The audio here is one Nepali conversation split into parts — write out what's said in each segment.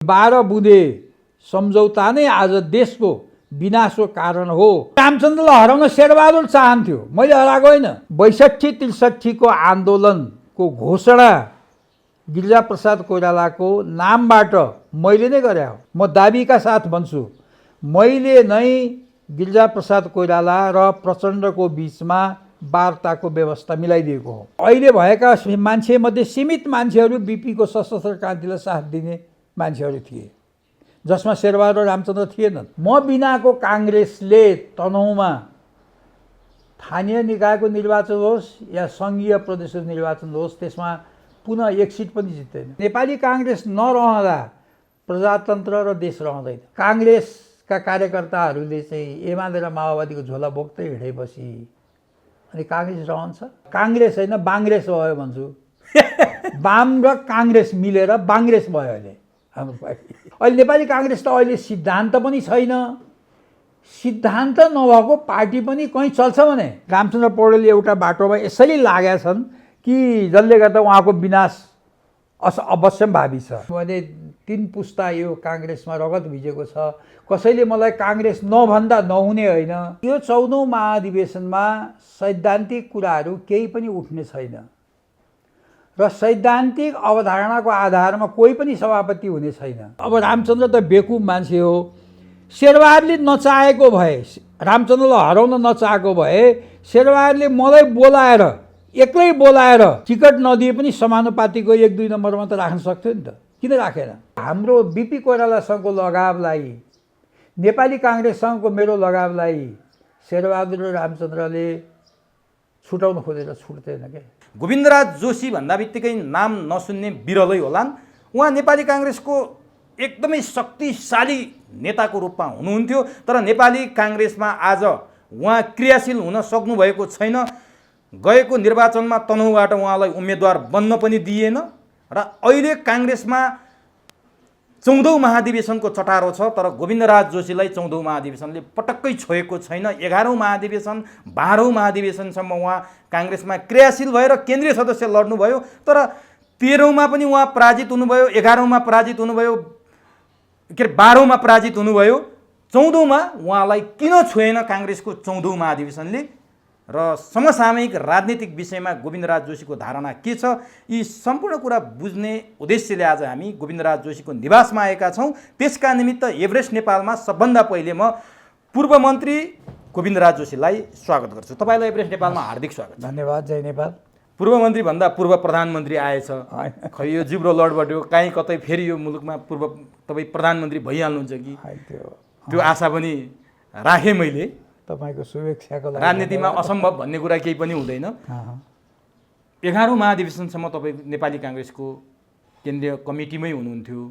12 बुँदे सम्झौता नै आज देशको विनाशको कारण हो। रामचन्द्रलाई हराउन शेरबहादुर चाहन्थ्यो, मैले हराएको होइन। 62-63 को आन्दोलनको घोषणा गिरिजाप्रसाद कोइरालाको नामबाट मैले नै गरे हो। म दाबीका साथ भन्छु, मैले नै गिरिजाप्रसाद कोइराला र प्रचण्डको बीचमा वार्ताको व्यवस्था मिलाइदिएको हो। अहिले भएका मान्छेमध्ये सीमित मान्छेहरू बीपीको सशस्त्र क्रान्तिलाई साथ दिने मान्छेहरू थिए, जसमा शेरबहादुर रामचन्द्र थिएनन्। म बिनाको काङ्ग्रेसले तनहुँमा स्थानीय निकायको निर्वाचन होस् या सङ्घीय प्रदेशको निर्वाचन होस्, त्यसमा पुनः एक सिट पनि जित्दैन। नेपाली काङ्ग्रेस नरहँदा प्रजातन्त्र र देश रहँदैन। काङ्ग्रेसका कार्यकर्ताहरूले चाहिँ एमाले र माओवादीको झोला बोक्दै हिँडेपछि अनि काङ्ग्रेस रहन्छ? काङ्ग्रेस होइन, बाङ्ग्रेस भयो भन्छु। वाम र काङ्ग्रेस मिलेर बाङ्ग्रेस भयो अहिले हाम्रो पार्टी। अहिले नेपाली काङ्ग्रेस त अहिले सिद्धान्त पनि छैन, सिद्धान्त नभएको पार्टी पनि कहीँ चल्छ भने रामचन्द्र पौडेल एउटा बाटोमा यसरी लागेका छन् कि जसले गर्दा उहाँको विनाश अवश्यम्भावी छ। मैले 3 पुस्ता यो काङ्ग्रेसमा रगत भिजेको छ। कसैले मलाई काङ्ग्रेस नभन्दा नहुने होइन। यो 14औं महाधिवेशनमा सैद्धान्तिक कुराहरू केही पनि उठ्ने छैन र सैद्धान्तिक अवधारणाको आधारमा कोही पनि सभापति हुने छैन। अब रामचन्द्र त बेकुब मान्छे हो। शेरबहादुरले नचाहेको भए, रामचन्द्रलाई हराउन नचाहेको भए शेरबहादुरले मलाई बोलाएर, एक्लै बोलाएर टिकट नदिए पनि समानुपातिको 1-2 नम्बरमा त राख्न सक्थ्यो नि त। किन राखेन? हाम्रो बीपी कोइरालासँगको लगावलाई, नेपाली काङ्ग्रेससँगको मेरो लगावलाई शेरबहादुर र रामचन्द्रले छुटाउन खोजेर छुट्दैन के। गोविन्दराज जोशी भन्दा बित्तिकै नाम नसुन्ने बिरलै होलान्। उहाँ नेपाली काङ्ग्रेसको एकदमै शक्तिशाली नेताको रूपमा हुनुहुन्थ्यो, तर नेपाली काङ्ग्रेसमा आज उहाँ क्रियाशील हुन सक्नुभएको छैन। गएको निर्वाचनमा तनहुँबाट उहाँलाई उम्मेदवार बन्न पनि दिएन र अहिले काङ्ग्रेसमा 14औं महाधिवेशनको चटारो छ, तर गोविन्दराज जोशीलाई 14औं महाधिवेशनले पटक्कै छोएको छैन। 11औं महाधिवेशन, 12औं महाधिवेशनसम्म उहाँ काङ्ग्रेसमा क्रियाशील भएर केन्द्रीय सदस्य लड्नुभयो, तर 13औंमा पनि उहाँ पराजित हुनुभयो, 11औंमा पराजित हुनुभयो, 12औंमा पराजित हुनुभयो। 14औंमा उहाँलाई किन छोएन काङ्ग्रेसको 14औं महाधिवेशनले र समसामयिक राजनीतिक विषयमा गोविन्दराज जोशीको धारणा के छ, यी सम्पूर्ण कुरा बुझ्ने उद्देश्यले आज हामी गोविन्दराज जोशीको निवासमा आएका छौँ। त्यसका निमित्त एभरेस्ट नेपालमा सबभन्दा पहिले म पूर्व मन्त्री गोविन्दराज जोशीलाई स्वागत गर्छु। तपाईँलाई एभरेस्ट नेपालमा हार्दिक स्वागत। धन्यवाद। जय नेपाल। पूर्व मन्त्री भन्दा पूर्व प्रधानमन्त्री आएछ, खै यो जिब्रो लडबाट काहीँ कतै फेरि यो मुलुकमा तपाईँ प्रधानमन्त्री भइहाल्नुहुन्छ कि त्यो आशा पनि राखेँ मैले। तपाईँको शुभेच्छाको लागि। राजनीतिमा असम्भव भन्ने कुरा केही पनि हुँदैन। 11औं महाधिवेशनसम्म तपाईँ नेपाली काङ्ग्रेसको केन्द्रीय कमिटीमै हुनुहुन्थ्यो,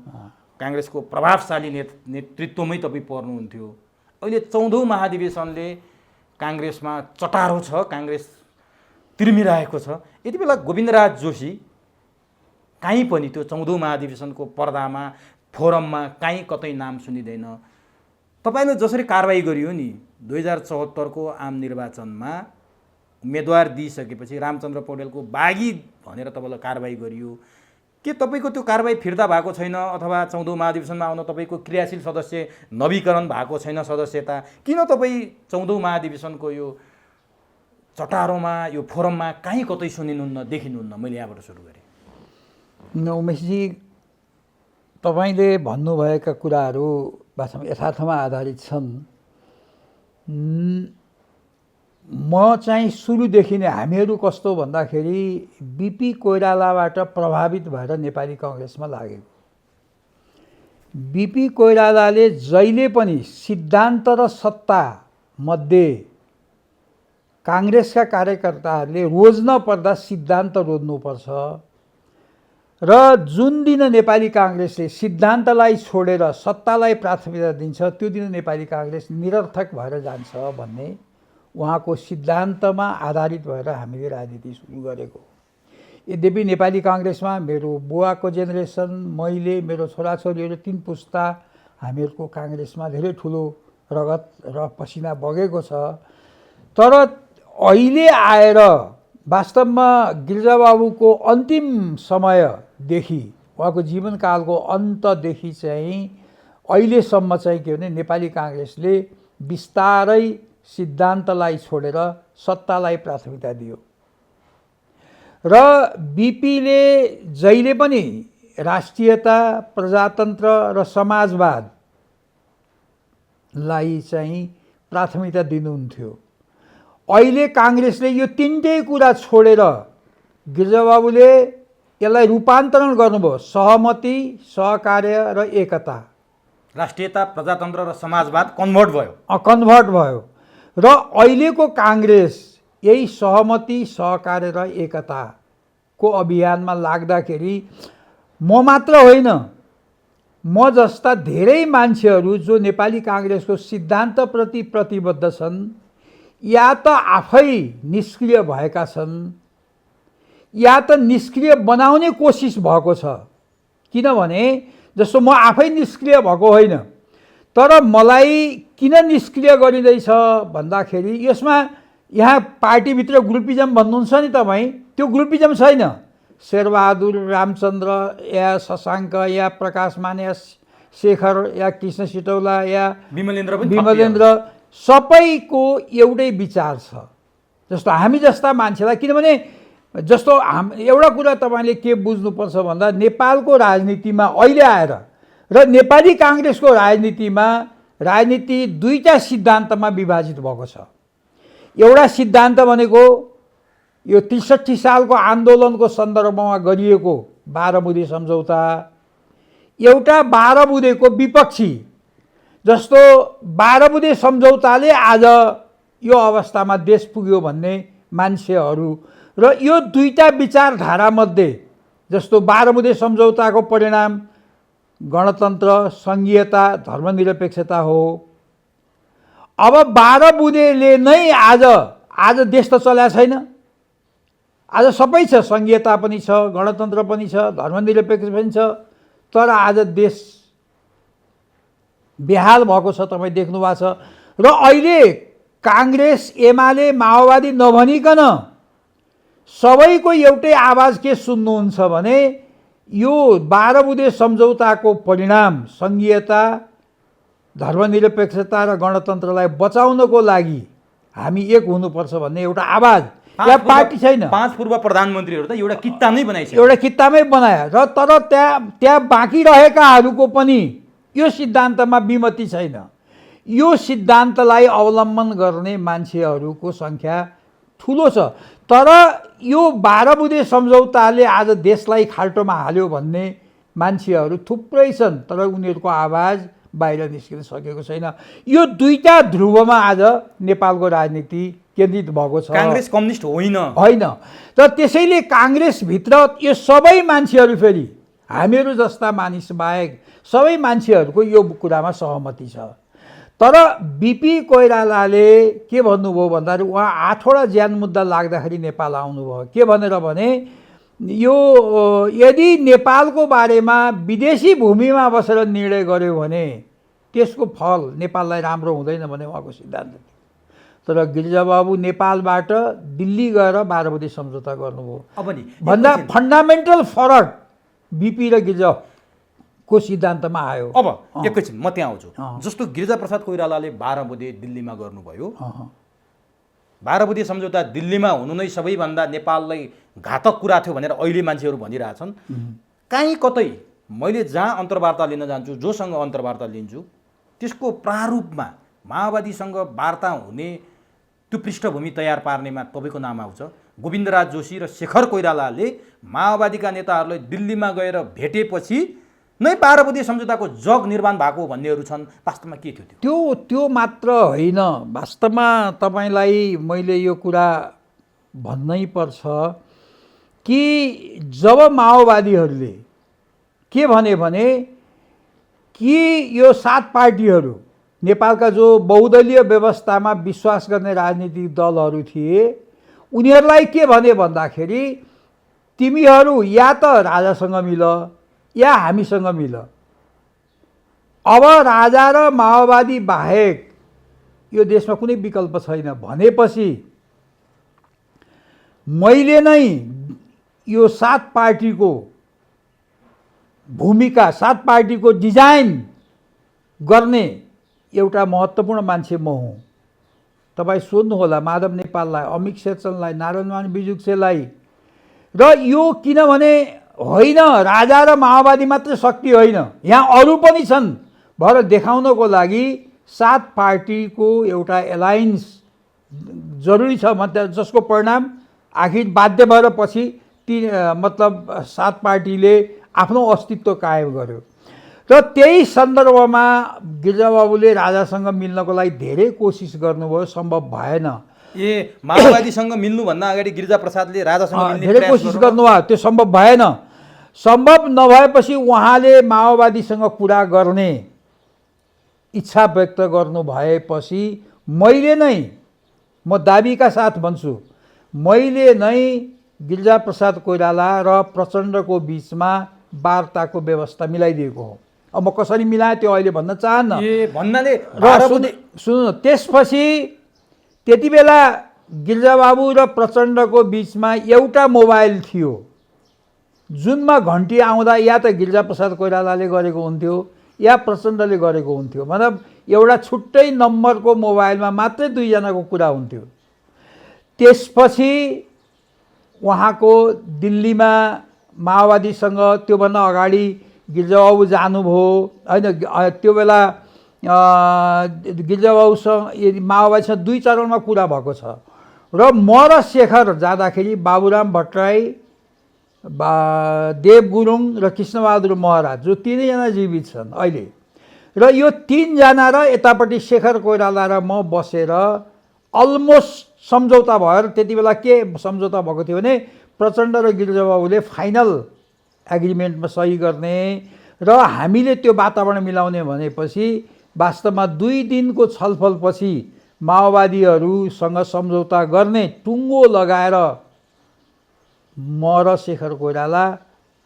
काङ्ग्रेसको प्रभावशाली नेतृत्वमै तपाईँ पर्नुहुन्थ्यो। अहिले 14औं महाधिवेशनले काङ्ग्रेसमा चटारो छ, काङ्ग्रेस तिर्मिरहेको छ। यति बेला गोविन्दराज जोशी काहीँ पनि त्यो 14औं महाधिवेशनको पर्दामा, फोरममा काहीँ कतै नाम सुनिँदैन। तपाईँले जसरी कारबाही गरियो नि 2074 को आम निर्वाचनमा उम्मेदवार दिइसकेपछि रामचन्द्र पौडेलको बागी भनेर तपाईँलाई कारबाही गरियो, के तपाईँको त्यो कारबाही फिर्ता भएको छैन अथवा 14औं महाधिवेशनमा आउन तपाईँको क्रियाशील सदस्य नवीकरण भएको छैन सदस्यता? किन तपाईँ 14औं महाधिवेशनको यो चटारोमा, यो फोरममा काहीँ कतै सुनिनुहुन्न, देखिनुहुन्न? मैले यहाँबाट सुरु गरेँ। उमेशजी, तपाईँले भन्नुभएका कुराहरू वास्तवमा यथार्थमा आधारित छन्। म चाहिँ सुरुदेखि नै हामीहरू कस्तो भन्दाखेरि बीपी कोइरालाबाट प्रभावित भएर नेपाली काङ्ग्रेसमा लागेको। बीपी कोइरालाले जहिले पनि सिद्धान्त र सत्ता मध्ये काङ्ग्रेसका कार्यकर्ताहरूले रोज्न पर्दा सिद्धान्त रोज्नुपर्छ र जुन दिन नेपाली काङ्ग्रेसले सिद्धान्तलाई छोडेर सत्तालाई प्राथमिकता दिन्छ त्यो दिन नेपाली काङ्ग्रेस निरर्थक भएर जान्छ भन्ने उहाँको सिद्धान्तमा आधारित भएर हामीले राजनीति सुरु गरेको। यद्यपि नेपाली काङ्ग्रेसमा मेरो बुवाको जेनेरेसन, मैले, मेरो छोराछोरीहरू 3 पुस्ता हामीहरूको काङ्ग्रेसमा धेरै ठुलो रगत र पसिना बगेको छ। तर अहिले आएर वास्तवमा गिरिजाबाबुको अन्तिम समयदेखि उहाँको जीवनकालको अन्तदेखि चाहिँ अहिलेसम्म चाहिँ के भने नेपाली काङ्ग्रेसले बिस्तारै सिद्धान्तलाई छोडेर सत्तालाई प्राथमिकता दियो र बिपीले जहिले पनि राष्ट्रियता, प्रजातन्त्र र समाजवादलाई चाहिँ प्राथमिकता दिनुहुन्थ्यो। अहिले काङ्ग्रेसले यो तिनटै कुरा छोडेर गिरिजाबाबुले यसलाई रूपान्तरण गर्नुभयो सहमति, सहकार्य र एकता। राष्ट्रियता, प्रजातन्त्र र समाजवाद कन्भर्ट भयो र अहिलेको काङ्ग्रेस यही सहमति, सहकार्य र एकताको अभियानमा लाग्दाखेरि म मात्र होइन, म जस्ता धेरै मान्छेहरू जो नेपाली काङ्ग्रेसको सिद्धान्तप्रति प्रतिबद्ध छन् या त आफै निष्क्रिय भएका छन् या त निष्क्रिय बनाउने कोसिस भएको छ। किनभने जस्तो म आफै निष्क्रिय भएको होइन, तर मलाई किन निष्क्रिय गरिँदैछ भन्दाखेरि यसमा यहाँ पार्टीभित्र ग्रुपिजम भन्नुहुन्छ नि तपाईँ, त्यो ग्रुपिजम छैन। शेरबहादुर, रामचन्द्र या शशाङ्क या प्रकाशमान या शेखर या कृष्ण सिटौला या विमलेन्द्र सबैको एउटै विचार छ। जस्तो हामी जस्ता मान्छेलाई, किनभने जस्तो एउटा कुरा तपाईँले के बुझ्नुपर्छ भन्दा नेपालको राजनीतिमा अहिले आएर र नेपाली काङ्ग्रेसको राजनीति दुईटा सिद्धान्तमा विभाजित भएको छ। एउटा सिद्धान्त भनेको यो ६३ सालको आन्दोलनको सन्दर्भमा गरिएको 12 बुँदे सम्झौता, एउटा 12 बुँदेको विपक्षी। जस्तो 12 बुँदे सम्झौताले आज यो अवस्थामा देश पुग्यो भन्ने मान्छेहरू र यो दुईटा विचारधारामध्ये जस्तो 12 बुँदे सम्झौताको परिणाम गणतन्त्र, सङ्घीयता, धर्मनिरपेक्षता हो। अब 12 बुँदेले नै आज देश त चलाएको छैन। आज सबै छ, सङ्घीयता पनि छ, गणतन्त्र पनि छ, धर्मनिरपेक्ष पनि छ, तर आज देश बेहाल भएको छ, तपाईँ देख्नु भएको छ। र अहिले काङ्ग्रेस, एमाले, माओवादी नभनिकन सबैको एउटै आवाज के सुन्नुहुन्छ भने यो 12 बुँदे सम्झौताको परिणाम सङ्घीयता, धर्मनिरपेक्षता र गणतन्त्रलाई बचाउनको लागि हामी एक हुनुपर्छ भन्ने एउटा आवाज या पार्टी छैन। 5 पूर्व प्रधानमन्त्रीहरू त एउटा किताब नै बनाइसक्यो, एउटा किताबै बनायो र तर त्यहाँ बाँकी रहेकाहरूको पनि यो सिद्धान्तमा विमति छैन। यो सिद्धान्तलाई अवलम्बन गर्ने मान्छेहरूको सङ्ख्या ठुलो छ, तर यो 12 बुँदे सम्झौताले आज देशलाई खाल्टोमा हाल्यो भन्ने मान्छेहरू थुप्रै छन्, तर उनीहरूको आवाज बाहिर निस्किन सकेको छैन। यो दुईटा ध्रुवमा आज नेपालको राजनीति केन्द्रित भएको छ। काङ्ग्रेस कम्युनिस्ट होइन। र त्यसैले काङ्ग्रेसभित्र यो सबै मान्छेहरू, फेरि हामीहरू जस्ता मानिस बाहेक सबै मान्छेहरूको यो कुरामा सहमति छ। तर बिपी कोइरालाले के भन्नुभयो भन्दाखेरि उहाँ 8वटा ज्यान मुद्दा लाग्दाखेरि नेपाल आउनुभयो। के भनेर भने यो यदि नेपालको बारेमा विदेशी भूमिमा बसेर निर्णय गर्यो भने त्यसको फल नेपाललाई राम्रो हुँदैन भन्ने उहाँको सिद्धान्त थियो। तर गिरिजाबाबु नेपालबाट दिल्ली गएर 12 बुँदे सम्झौता गर्नुभयो। भन्दा फन्डामेन्टल फरक बिपी र गिरिजाको सिद्धान्तमा आयो। अब एकैछिन म त्यहाँ आउँछु। जस्तो गिरिजाप्रसाद कोइरालाले 12 बुँदे दिल्लीमा गर्नुभयो, 12 बुँदे सम्झौता दिल्लीमा हुनु नै सबैभन्दा नेपाललाई घातक कुरा थियो भनेर अहिले मान्छेहरू भनिरहेछन्। काहीँ कतै मैले जहाँ अन्तर्वार्ता लिन जान्छु, जोसँग अन्तर्वार्ता लिन्छु, त्यसको प्रारूपमा माओवादीसँग वार्ता हुने त्यो पृष्ठभूमि तयार पार्नेमा तपाईँको नाम आउँछ। गोविन्दराज जोशी र शेखर कोइरालाले माओवादीका नेताहरूलाई दिल्लीमा गएर भेटेपछि नै 12 बुँदे सम्झौताको जग निर्माण भएको भन्नेहरू छन्। वास्तवमा के थियो त्यो मात्र होइन। वास्तवमा तपाईँलाई मैले यो कुरा भन्नै पर्छ कि जब माओवादीहरूले के भने कि यो 7 पार्टीहरू नेपालका जो बहुदलीय व्यवस्थामा विश्वास गर्ने राजनीतिक दलहरू थिए, उनीहरूलाई के भने भन्दाखेरि तिमीहरू या त राजासँग मिल या हामीसँग मिल। अब राजा र माओवादी बाहेक यो देशमा कुनै विकल्प छैन भनेपछि मैले नै यो 7 पार्टीको भूमिका 7 पार्टीको डिजाइन गर्ने एउटा महत्त्वपूर्ण मान्छे म हुँ। तपाईँ सोध्नुहोला माधव नेपाललाई, अमिक शेरचनलाई, नारायणमान बिजुक्सेलाई। र यो किनभने होइन राजा र माओवादी मात्रै शक्ति होइन, यहाँ अरू पनि छन् भएर देखाउनको लागि 7 पार्टीको एउटा एलायन्स जरुरी छ। मतलब जसको परिणाम आखिर बाध्य भएर पछि मतलब 7 पार्टीले आफ्नो अस्तित्व कायम गर्यो। र त्यही सन्दर्भमा गिरिजाबाबुले राजासँग मिल्नको लागि धेरै कोसिस गर्नुभयो, सम्भव भएन। माओवादीसँग मिल्नुभन्दा अगाडि गिरिजाप्रसादले राजासँग मिल्ने धेरै कोसिस गर्नुभयो, त्यो सम्भव भएन। सम्भव नभएपछि उहाँले माओवादीसँग कुरा गर्ने इच्छा व्यक्त गर्नु भएपछि मैले नै, म दाबीका साथ भन्छु, मैले नै गिरिजाप्रसाद कोइराला र प्रचण्डको बिचमा वार्ताको व्यवस्था मिलाइदिएको हो। अब म कसरी मिलाएँ त्यो अहिले भन्न चाहन्न। भन्नाले सुन्नु, त्यसपछि त्यति बेला गिरिजाबाबु र प्रचण्डको बिचमा एउटा मोबाइल थियो जुनमा घन्टी आउँदा या त गिरिजाप्रसाद कोइरालाले गरेको हुन्थ्यो या प्रचण्डले गरेको हुन्थ्यो। मतलब एउटा छुट्टै नम्बरको मोबाइलमा मात्रै 2 जनाको कुरा हुन्थ्यो। त्यसपछि उहाँको दिल्लीमा माओवादीसँग त्योभन्दा अगाडि गिरिजाबाबु जानुभयो होइन। त्यो बेला गिरिजाबाबुसँग माओवादीसँग 2 चरणमा कुरा भएको छ। र म र शेखर जाँदाखेरि बाबुराम भट्टराई, देव गुरुङ र कृष्णबहादुर महराज जो 3 जना जीवित छन् अहिले। र यो 3 जना र यतापट्टि शेखर कोइराला र म बसेर अलमोस्ट सम्झौता भएर, त्यति बेला के सम्झौता भएको थियो भने प्रचण्ड र गिरिजाबाबुले फाइनल एग्रिमेन्टमा सही गर्ने र हामीले त्यो वातावरण मिलाउने भनेपछि वास्तवमा 2 दिनको छलफलपछि माओवादीहरूसँग सम्झौता गर्ने टुङ्गो लगाएर म र शेखर कोइराला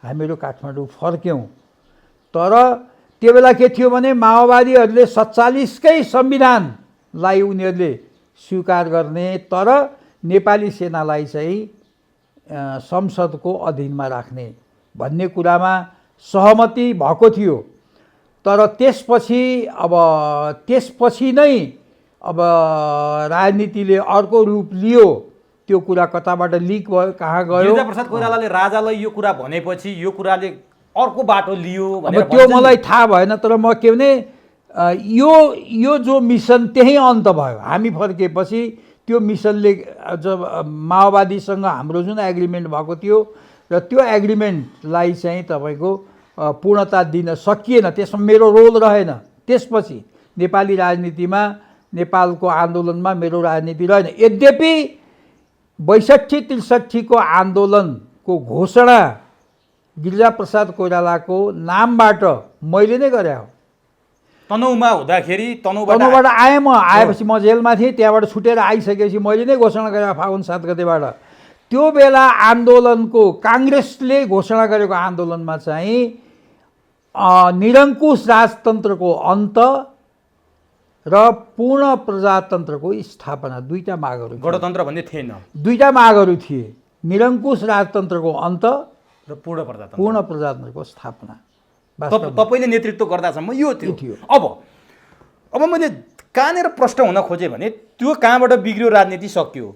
हामीहरू काठमाडौँ फर्क्यौँ। तर त्यो बेला के थियो भने माओवादीहरूले 47कै संविधानलाई उनीहरूले स्वीकार गर्ने, तर नेपाली सेनालाई चाहिँ संसदको अधीनमा राख्ने भन्ने कुरामा सहमति भएको थियो। तर त्यसपछि नै अब राजनीतिले अर्को रूप लियो। त्यो कुरा कताबाट लिक भयो, कहाँ गयो। गिरिजाप्रसाद कोइरालाले राजालाई यो कुरा भनेपछि यो कुराले अर्को बाटो लियो भनेर त्यो मलाई थाहा भएन। तर म के भने यो जो मिसन त्यही अन्त भयो। हामी फर्केपछि त्यो मिसनले जब माओवादीसँग हाम्रो जुन एग्रिमेन्ट भएको थियो र त्यो एग्रिमेन्टलाई चाहिँ तपाईँको पूर्णता दिन सकिएन। त्यसमा मेरो रोल रहेन। त्यसपछि नेपाली राजनीतिमा, नेपालको आन्दोलनमा मेरो राजनीति रहेन। यद्यपि 62-63 को आन्दोलनको घोषणा गिरिजाप्रसाद कोइरालाको नामबाट मैले नै गरे हो। तनहुमा हुँदाखेरि तनहुबाट आएँ म। आएपछि म जेलमा थिएँ, त्यहाँबाट छुटेर आइसकेपछि मैले नै घोषणा गरेँ फागुन 7 गतेबाट। त्यो बेला आन्दोलनको काङ्ग्रेसले घोषणा गरेको आन्दोलनमा चाहिँ निरङ्कुश राजतन्त्रको अन्त र पूर्ण प्रजातन्त्रको स्थापना, 2टा मागहरू। गणतन्त्र भन्ने थिएन, 2टा मागहरू थिए, निरङ्कुश राजतन्त्रको अन्त र पूर्ण प्रजातन्त्रको स्थापना। तपाईँले नेतृत्व गर्दासम्म यो थियो। अब मैले कहाँनिर प्रश्न हुन खोजेँ भने त्यो कहाँबाट बिग्रियो, राजनीति सकियो।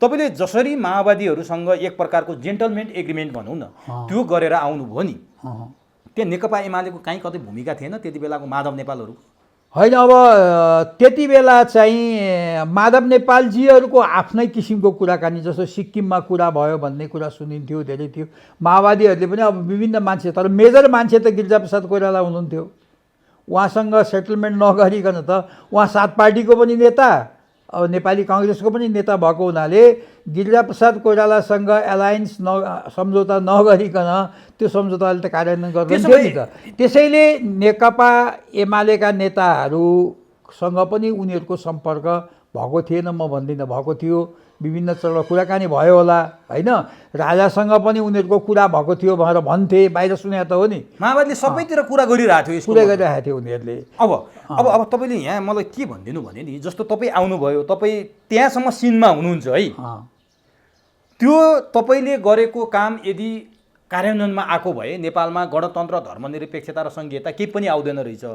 तपाईँले जसरी माओवादीहरूसँग एक प्रकारको जेन्टलमेन एग्रिमेन्ट भनौँ न, त्यो गरेर आउनुभयो नि, त्यहाँ नेकपा एमालेको कहीँ कतै भूमिका थिएन त्यति बेलाको माधव नेपालहरू? होइन, अब त्यति बेला चाहिँ माधव नेपालजीहरूको आफ्नै किसिमको कुराकानी, जस्तो सिक्किममा कुरा भयो भन्ने कुरा सुनिन्थ्यो, धेरै थियो। माओवादीहरूले पनि अब विभिन्न मान्छे, तर मेजर मान्छे त गिरिजाप्रसाद कोइराला हुनुहुन्थ्यो। उहाँसँग सेटलमेन्ट नगरिकन त उहाँ 7 पार्टीको पनि नेता, अब नेपाली काङ्ग्रेसको पनि नेता भएको हुनाले गिरिजाप्रसाद कोइरालासँग एलायन्स सम्झौता नगरिकन त्यो सम्झौताले त कार्यान्वयन गर्दैन नि त। त्यसैले नेकपा एमालेका नेताहरूसँग पनि उनीहरूको सम्पर्क भएको थिएन, म भन्दिनँ, भएको थियो। विभिन्न चरण कुराकानी भयो होला होइन। राजासँग पनि उनीहरूको कुरा भएको थियो भनेर भन्थे, बाहिर सुने त हो नि। माओवादीले सबैतिर कुरा गरिरहेको थियो, कुरा गरिरहेको थियो उनीहरूले। अब तपाईँले यहाँ मलाई के भनिदिनु भने नि, जस्तो तपाईँ आउनुभयो, तपाईँ त्यहाँसम्म सिनमा हुनुहुन्छ है, त्यो तपाईँले गरेको काम यदि कार्यान्वयनमा आएको भए नेपालमा गणतन्त्र, धर्मनिरपेक्षता र सङ्घीयता केही पनि आउँदैन रहेछ।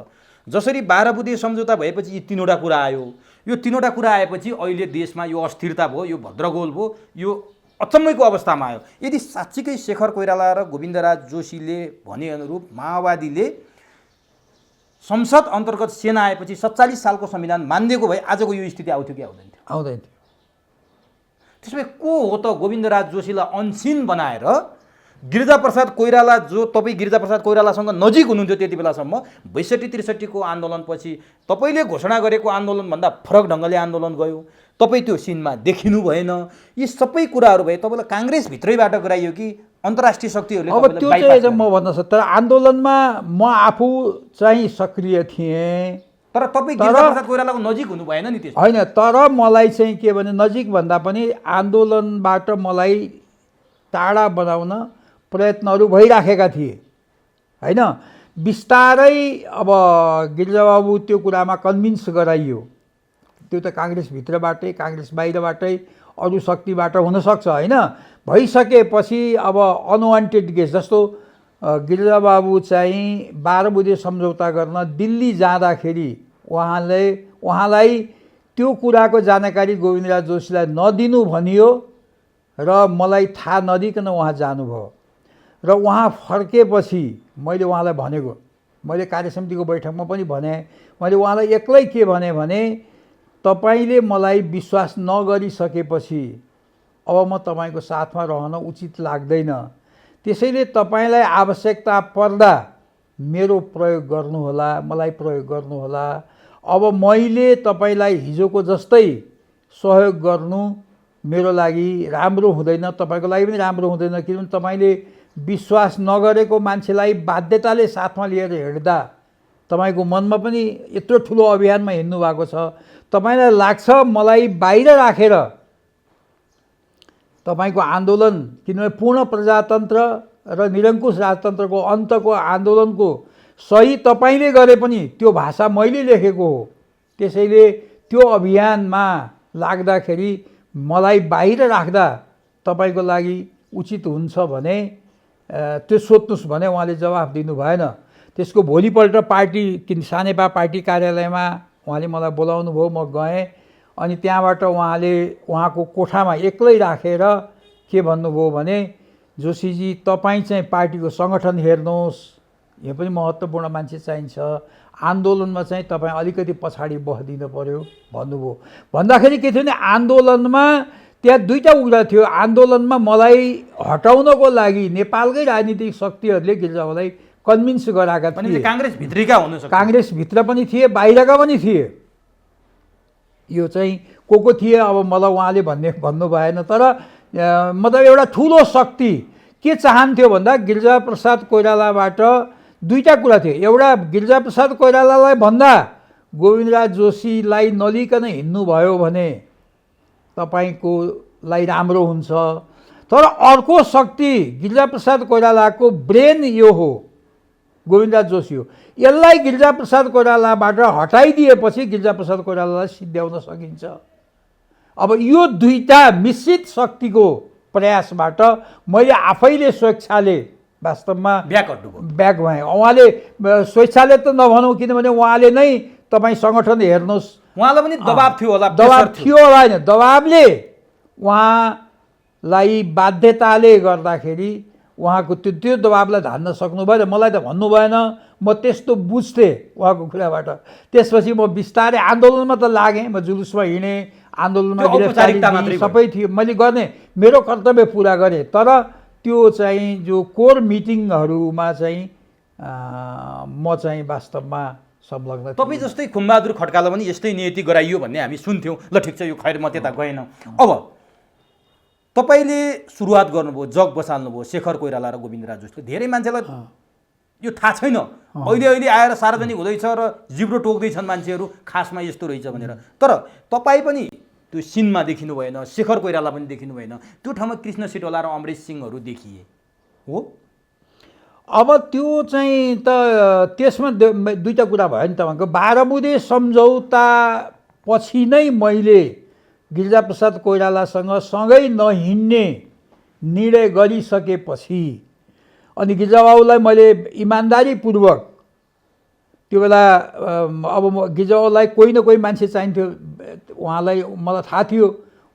जसरी 12 बुँदे सम्झौता भएपछि यी तीनवटा कुरा आयो, यो तीनवटा कुरा आएपछि अहिले देशमा यो अस्थिरता भयो, यो भद्रगोल भयो, यो अचम्मैको अवस्थामा आयो। यदि साँच्चीकै शेखर कोइराला र गोविन्दराज जोशीले भने अनुरूप माओवादीले संसद अन्तर्गत सेना आएपछि 47 सालको संविधान मानिदिएको भए आजको यो स्थिति आउँथ्यो कि आउँदैन थियो? आउँदैन थियो। त्यसो भए को हो त गोविन्दराज जोशीलाई अनसिन बनाएर गिरिजाप्रसाद कोइराला, जो तपाईँ गिरिजाप्रसाद कोइरालासँग नजिक हुनुहुन्थ्यो त्यति बेलासम्म, 62-63 को आन्दोलनपछि तपाईँले घोषणा गरेको आन्दोलनभन्दा फरक ढङ्गले आन्दोलन गयो, तपाईँ त्यो सिनमा देखिनु भएन। यी सबै कुराहरू भए तपाईँलाई काङ्ग्रेसभित्रैबाट गराइयो कि अन्तर्राष्ट्रिय शक्तिहरूले? अब त्यो चाहिँ म भन्न सक्छु, तर आन्दोलनमा म आफू चाहिँ सक्रिय थिएँ। तर तपाईँ गिरिजाप्रसाद कोइरालाको नजिक हुनु भएन नि? त्यसो होइन, तर मलाई चाहिँ के भने नजिक भन्दा पनि आन्दोलनबाट मलाई टाढा बनाउन प्रयत्नहरू भइराखेका थिए होइन। बिस्तारै अब गिरिजाबाबु त्यो कुरामा कन्भिन्स गराइयो। त्यो त काङ्ग्रेसभित्रबाटै, काङ्ग्रेस बाहिरबाटै, अरू शक्तिबाट हुनसक्छ होइन। भइसकेपछि अब अनवान्टेड गेस्ट जस्तो गिरिजाबाबु चाहिँ 12 बुँदे सम्झौता गर्न दिल्ली जाँदाखेरि उहाँलाई त्यो कुराको जानकारी गोविन्दराज जोशीलाई नदिनु भनियो र मलाई थाहा नदिकन उहाँ जानुभयो। र उहाँ फर्केपछि मैले उहाँलाई भनेको, मैले कार्यसमितिको बैठकमा पनि भने, मैले उहाँलाई एक्लै के भने तपाईँले मलाई विश्वास नगरिसकेपछि अब म तपाईँको साथमा रहन उचित लाग्दैन। त्यसैले तपाईँलाई आवश्यकता पर्दा मेरो प्रयोग गर्नुहोला, मलाई प्रयोग गर्नुहोला। अब मैले तपाईँलाई हिजोको जस्तै सहयोग गर्नु मेरो लागि राम्रो हुँदैन, तपाईँको लागि पनि राम्रो हुँदैन। किनभने तपाईँले विश्वास नगरेको मान्छेलाई बाध्यताले साथमा लिएर हिँड्दा तपाईँको मनमा पनि यत्रो ठुलो अभियानमा हिँड्नु भएको छ, तपाईँलाई लाग्छ मलाई बाहिर राखेर तपाईँको आन्दोलन, किनभने पूर्ण प्रजातन्त्र र निरङ्कुश राजतन्त्रको अन्तको आन्दोलनको सही तपाईँले गरे पनि त्यो भाषा मैले लेखेको हो। त्यसैले त्यो अभियानमा लाग्दाखेरि मलाई बाहिर राख्दा तपाईँको लागि उचित हुन्छ भने त्यो सोध्नुहोस् भने उहाँले जवाफ दिनु भएन। त्यसको भोलिपल्ट पार्टी सानेपा पार्टी कार्यालयमा उहाँले मलाई बोलाउनु भयो, म गएँ। अनि त्यहाँबाट उहाँले उहाँको कोठामा एक्लै राखेर के भन्नुभयो भने, जोशीजी तपाईँ चाहिँ पार्टीको सङ्गठन हेर्नुहोस्, यो पनि महत्त्वपूर्ण मान्छे चाहिन्छ, आन्दोलनमा चाहिँ तपाईँ अलिकति पछाडि बस्दिनु पर्यो भन्नुभयो। भन्दाखेरि के थियो भने आन्दोलनमा त्यहाँ दुईवटा कुरा थियो। आन्दोलनमा मलाई हटाउनको लागि नेपालकै राजनीतिक शक्तिहरूले गिरिजाबाबुलाई कन्भिन्स गराएका थिए। काङ्ग्रेसभित्रका हुनुहुन्छ, काङ्ग्रेसभित्र पनि थिए, बाहिरका पनि थिए। यो चाहिँ को थिए अब मलाई उहाँले भन्नु भएन। तर मतलब एउटा ठुलो शक्ति के चाहन्थ्यो भन्दा गिरिजाप्रसाद कोइरालाबाट दुईवटा कुरा थियो। एउटा, गिरिजाप्रसाद कोइरालालाई भन्दा गोविन्दराज जोशीलाई नलिकन हिँड्नुभयो भने तपाईँको लागि राम्रो हुन्छ। तर अर्को शक्ति गिरिजाप्रसाद कोइरालाको ब्रेन यो हो, गोविन्दराज जोशी हो। यसलाई गिरिजाप्रसाद कोइरालाबाट हटाइदिएपछि गिरिजाप्रसाद कोइरालालाई सिद्ध्याउन सकिन्छ। अब यो दुईटा मिश्रित शक्तिको प्रयासबाट मैले आफैले स्वेच्छाले वास्तवमा ब्याक भएँ। उहाँले स्वेच्छाले त नभनौँ, किनभने उहाँले नै तपाईँ सङ्गठन हेर्नुहोस्, उहाँलाई पनि दबाब थियो होला, दबाब थियो होला। होइन, दबाबले उहाँलाई बाध्यताले गर्दाखेरि उहाँको त्यो दबाबलाई धान्न सक्नु भएन। मलाई त भन्नु भएन, म त्यस्तो बुझ्थेँ उहाँको कुराबाट। त्यसपछि म बिस्तारै आन्दोलनमा त लागेँ, म जुलुसमा हिँडेँ, आन्दोलनमा सबै थियो, मैले गर्ने मेरो कर्तव्य पुरा गरेँ। तर त्यो चाहिँ जो कोर मिटिङहरूमा चाहिँ म चाहिँ वास्तवमा संलग्न। तपाईँ जस्तै खुमबहादुर खड्कालाई पनि यस्तै नियति गराइयो भन्ने हामी सुन्थ्यौँ। ल ठिक छ, यो खैर म त्यता गएन। अब तपाईँले सुरुवात गर्नुभयो, जग बसाल्नुभयो शेखर कोइराला र गोविन्दराज जोशी। धेरै मान्छेलाई यो थाहा छैन, अहिले आएर सार्वजनिक हुँदैछ र जिब्रो टोक्दैछन् मान्छेहरू, खासमा यस्तो रहेछ भनेर। तर तपाईँ पनि त्यो सिनमा देखिनु भएन, शेखर कोइराला पनि देखिनु भएन, त्यो ठाउँमा कृष्ण सिटोला र अमरेश सिंहहरू देखिए हो। अब त्यो चाहिँ त त्यसमा दुईवटा कुरा भयो नि तपाईँको। 12 बुँदे सम्झौता पछि नै मैले गिरिजाप्रसाद कोइरालासँग सँगै नहिँड्ने निर्णय गरिसकेपछि अनि गिरिजाबाबुलाई मैले इमान्दारीपूर्वक त्यो बेला अब गिरिजाबाबुलाई कोही न कोही मान्छे चाहिन्थ्यो, उहाँलाई मलाई थाहा थियो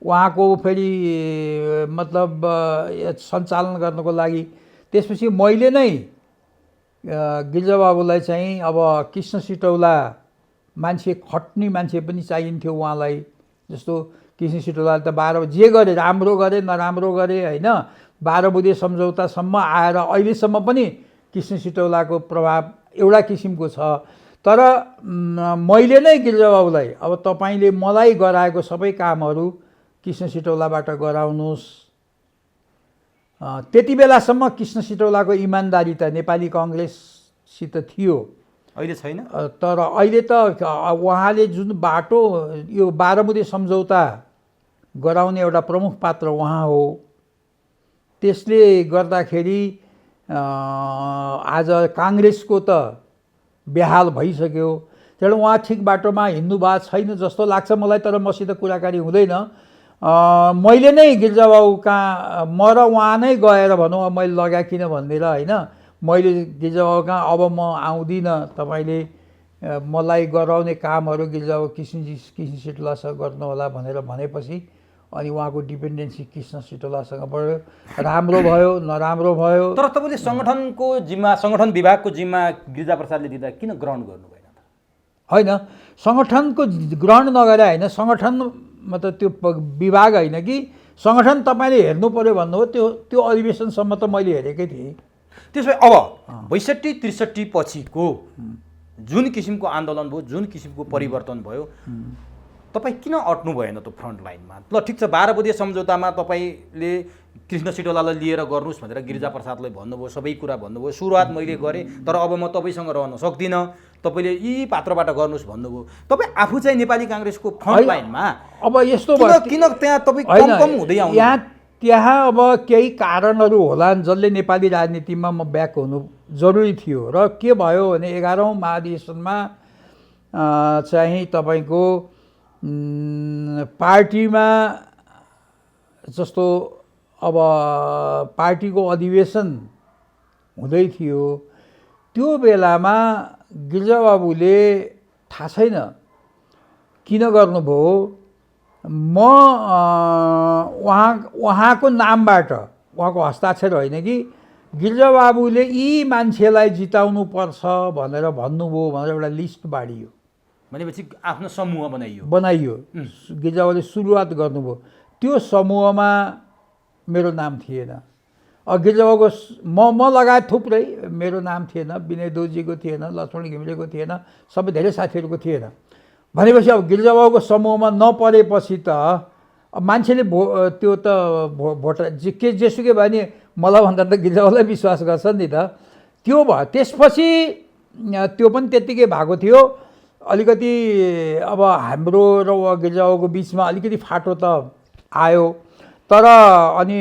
उहाँको फेरि मतलब सञ्चालन गर्नको लागि। त्यसपछि मैले नै गिरिजाबाबुलाई चाहिँ अब कृष्ण सिटौला मान्छे, खट्ने मान्छे पनि चाहिन्थ्यो उहाँलाई। जस्तो कृष्ण सिटौलाले त 12 जे गरे, राम्रो गरे नराम्रो गरे होइन, 12 बुँदे सम्झौतासम्म आएर अहिलेसम्म पनि कृष्ण सिटौलाको प्रभाव एउटा किसिमको छ। तर मैले नै गिरिजाबाबुलाई अब तपाईँले मलाई गराएको सबै कामहरू कृष्ण सिटौलाबाट गराउनुहोस्। त्यति बेलासम्म कृष्ण सिटौलाको इमान्दारी त नेपाली काङ्ग्रेससित थियो, अहिले छैन। तर अहिले त उहाँले जुन बाटो यो 12 बुँदे सम्झौता गराउने एउटा प्रमुख पात्र उहाँ हो। त्यसले गर्दाखेरि आज काङ्ग्रेसको त बेहाल भइसक्यो। त्यसले उहाँ ठिक बाटोमा हिँड्नु भएको छैन जस्तो लाग्छ मलाई, तर मसित कुराकानी हुँदैन। मैले नै गिरिजाबाबु कहाँ म र उहाँ नै गएर भनौँ अब मैले लगाएँ किन भनेर होइन, मैले गिरिजाबाबु कहाँ अब म आउँदिनँ, तपाईँले मलाई गराउने कामहरू गिरिजाबाबु कृष्ण सिटौलासँग गर्नुहोला भनेर भनेपछि अनि उहाँको डिपेन्डेन्सी कृष्ण सिटौलासँग बढ्यो। राम्रो भयो नराम्रो भयो। तर तपाईँले सङ्गठनको जिम्मा, सङ्गठन विभागको जिम्मा गिरिजाप्रसादले दिँदा किन ग्रहण गर्नु भएन त? होइन, सङ्गठनको ग्रहण नगरे होइन, सङ्गठन मतलब त्यो विभाग होइन कि सङ्गठन तपाईँले हेर्नु पऱ्यो भन्नुभयो। त्यो अधिवेशनसम्म त मैले हेरेकै थिएँ। त्यसो भए अब 62-63 पछिको जुन किसिमको आन्दोलन भयो, जुन किसिमको परिवर्तन भयो, तपाईँ किन अट्नु भएन त फ्रन्ट लाइनमा? ल ठिक छ, 12 बुँदे सम्झौतामा तपाईँले कृष्ण सिटौलालाई लिएर गर्नुहोस् भनेर गिरिजाप्रसादलाई भन्नुभयो, सबै कुरा भन्नुभयो। सुरुवात मैले गरेँ, तर अब म तपाईँसँग रहन सक्दिनँ, तपाईँले यी पात्रबाट गर्नुहोस् भन्नुभयो। तपाईँ आफू चाहिँ नेपाली काङ्ग्रेसको फ्रन्ट लाइनमा अब यस्तो किन त्यहाँ तपाईँ कम हुँदै आउनु? त्यहाँ अब केही कारणहरू होलान् जसले नेपाली राजनीतिमा म ब्याक हुनु जरुरी थियो। र के भयो भने 11औँ महाधिवेशनमा चाहिँ तपाईँको पार्टीमा जस्तो अब पार्टीको अधिवेशन हुँदै थियो, त्यो बेलामा गिरिजाबाबुले थाहा छैन किन गर्नुभयो, म उहाँको नामबाट, उहाँको हस्ताक्षर होइन कि गिरिजाबाबुले यी मान्छेलाई जिताउनु पर्छ भनेर भन्नुभयो भनेर एउटा लिस्ट बाँडियो। भनेपछि आफ्नो समूह बनाइयो। गिरिजाबाबुले सुरुवात गर्नुभयो। त्यो समूहमा मेरो नाम थिएन। गिरिजाबाबुको म लगायत थुप्रै मेरो नाम थिएन, विनय दोजीको थिएन, लक्ष्मण घिमिरेको थिएन, सबै धेरै साथीहरूको थिएन। भनेपछि अब गिरिजाबाबुको समूहमा नपरेपछि त अब मान्छेले त्यो त भोट जेसुकै भयो नि मलाई भन्दा त गिरिजाबाबुलाई विश्वास गर्छ नि त। त्यो भयो। त्यसपछि त्यो पनि त्यत्तिकै भएको थियो। अलिकति अब हाम्रो र गिरिजाबाबुको बिचमा अलिकति फाटो त आयो, तर अनि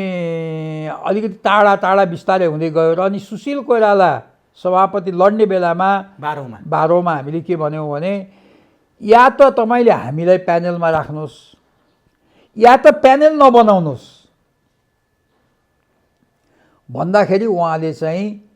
अलिकति टाढा टाढा बिस्तारै हुँदै गयो। र अनि सुशील कोइराला सभापति लड्ने बेलामा 12औँमा हामीले के भन्यौँ भने या त तपाईँले हामीलाई प्यानलमा राख्नुहोस् या त प्यानल नबनाउनुहोस् भन्दाखेरि उहाँले चाहिँ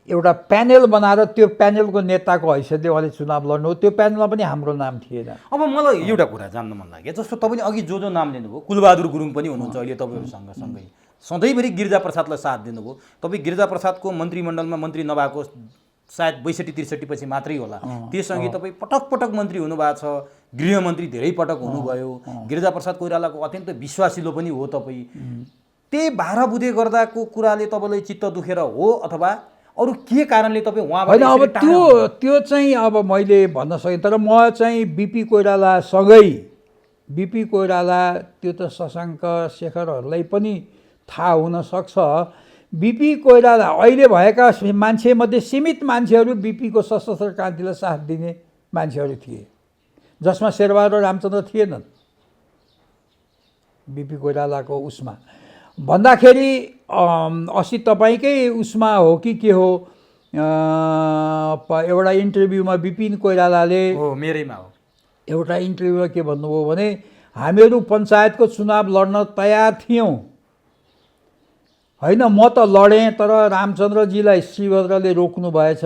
एउटा प्यानल बनाएर त्यो प्यानलको नेताको हैसियतले उहाँले चुनाव लड्नु। त्यो प्यानलमा पनि हाम्रो नाम थिएन। अब मलाई एउटा कुरा जान्न मन लाग्यो, जस्तो तपाईँले अघि जो नाम लिनुभयो, कुलबहादुर गुरुङ पनि हुनुहुन्छ अहिले तपाईँहरूसँग सँगै, सधैँभरि गिरिजाप्रसादलाई साथ दिनुभयो। तपाईँ गिरिजाप्रसादको मन्त्रीमण्डलमा मन्त्री नभएको सायद 62-63 पछि मात्रै होला, त्यससँगै तपाईँ पटक पटक मन्त्री हुनुभएको छ, गृहमन्त्री धेरै पटक हुनुभयो, गिरिजाप्रसाद कोइरालाको अत्यन्त विश्वासिलो पनि हो तपाईँ। त्यही 12 बुँदे गर्दाको कुराले तपाईँलाई चित्त दुखेर हो अथवा अरू के कारणले तपाईँ उहाँबाट? होइन, अब त्यो चाहिँ अब मैले भन्न सकेँ, तर म चाहिँ बिपी कोइरालासँगै, बिपी कोइराला त्यो त शशाङ्क शेखरहरूलाई पनि थाहा हुनसक्छ, बिपी कोइराला अहिले भएका मान्छेमध्ये सीमित मान्छेहरू बिपीको सशस्त्र क्रान्तिलाई साथ दिने मान्छेहरू थिए, जसमा शेरबहादुर रामचन्द्र थिएनन् बिपी कोइरालाको उसमा। भन्दाखेरि अस्ति तपाईँकै उसमा हो कि के हो, एउटा इन्टरभ्यूमा बिपिन कोइरालाले मेरैमा हो एउटा इन्टरभ्यूमा के भन्नुभयो भने हामीहरू पञ्चायतको चुनाव लड्न तयार थियौँ होइन म त लडेँ, तर रामचन्द्रजीलाई श्रीभद्रले रोक्नु भएछ।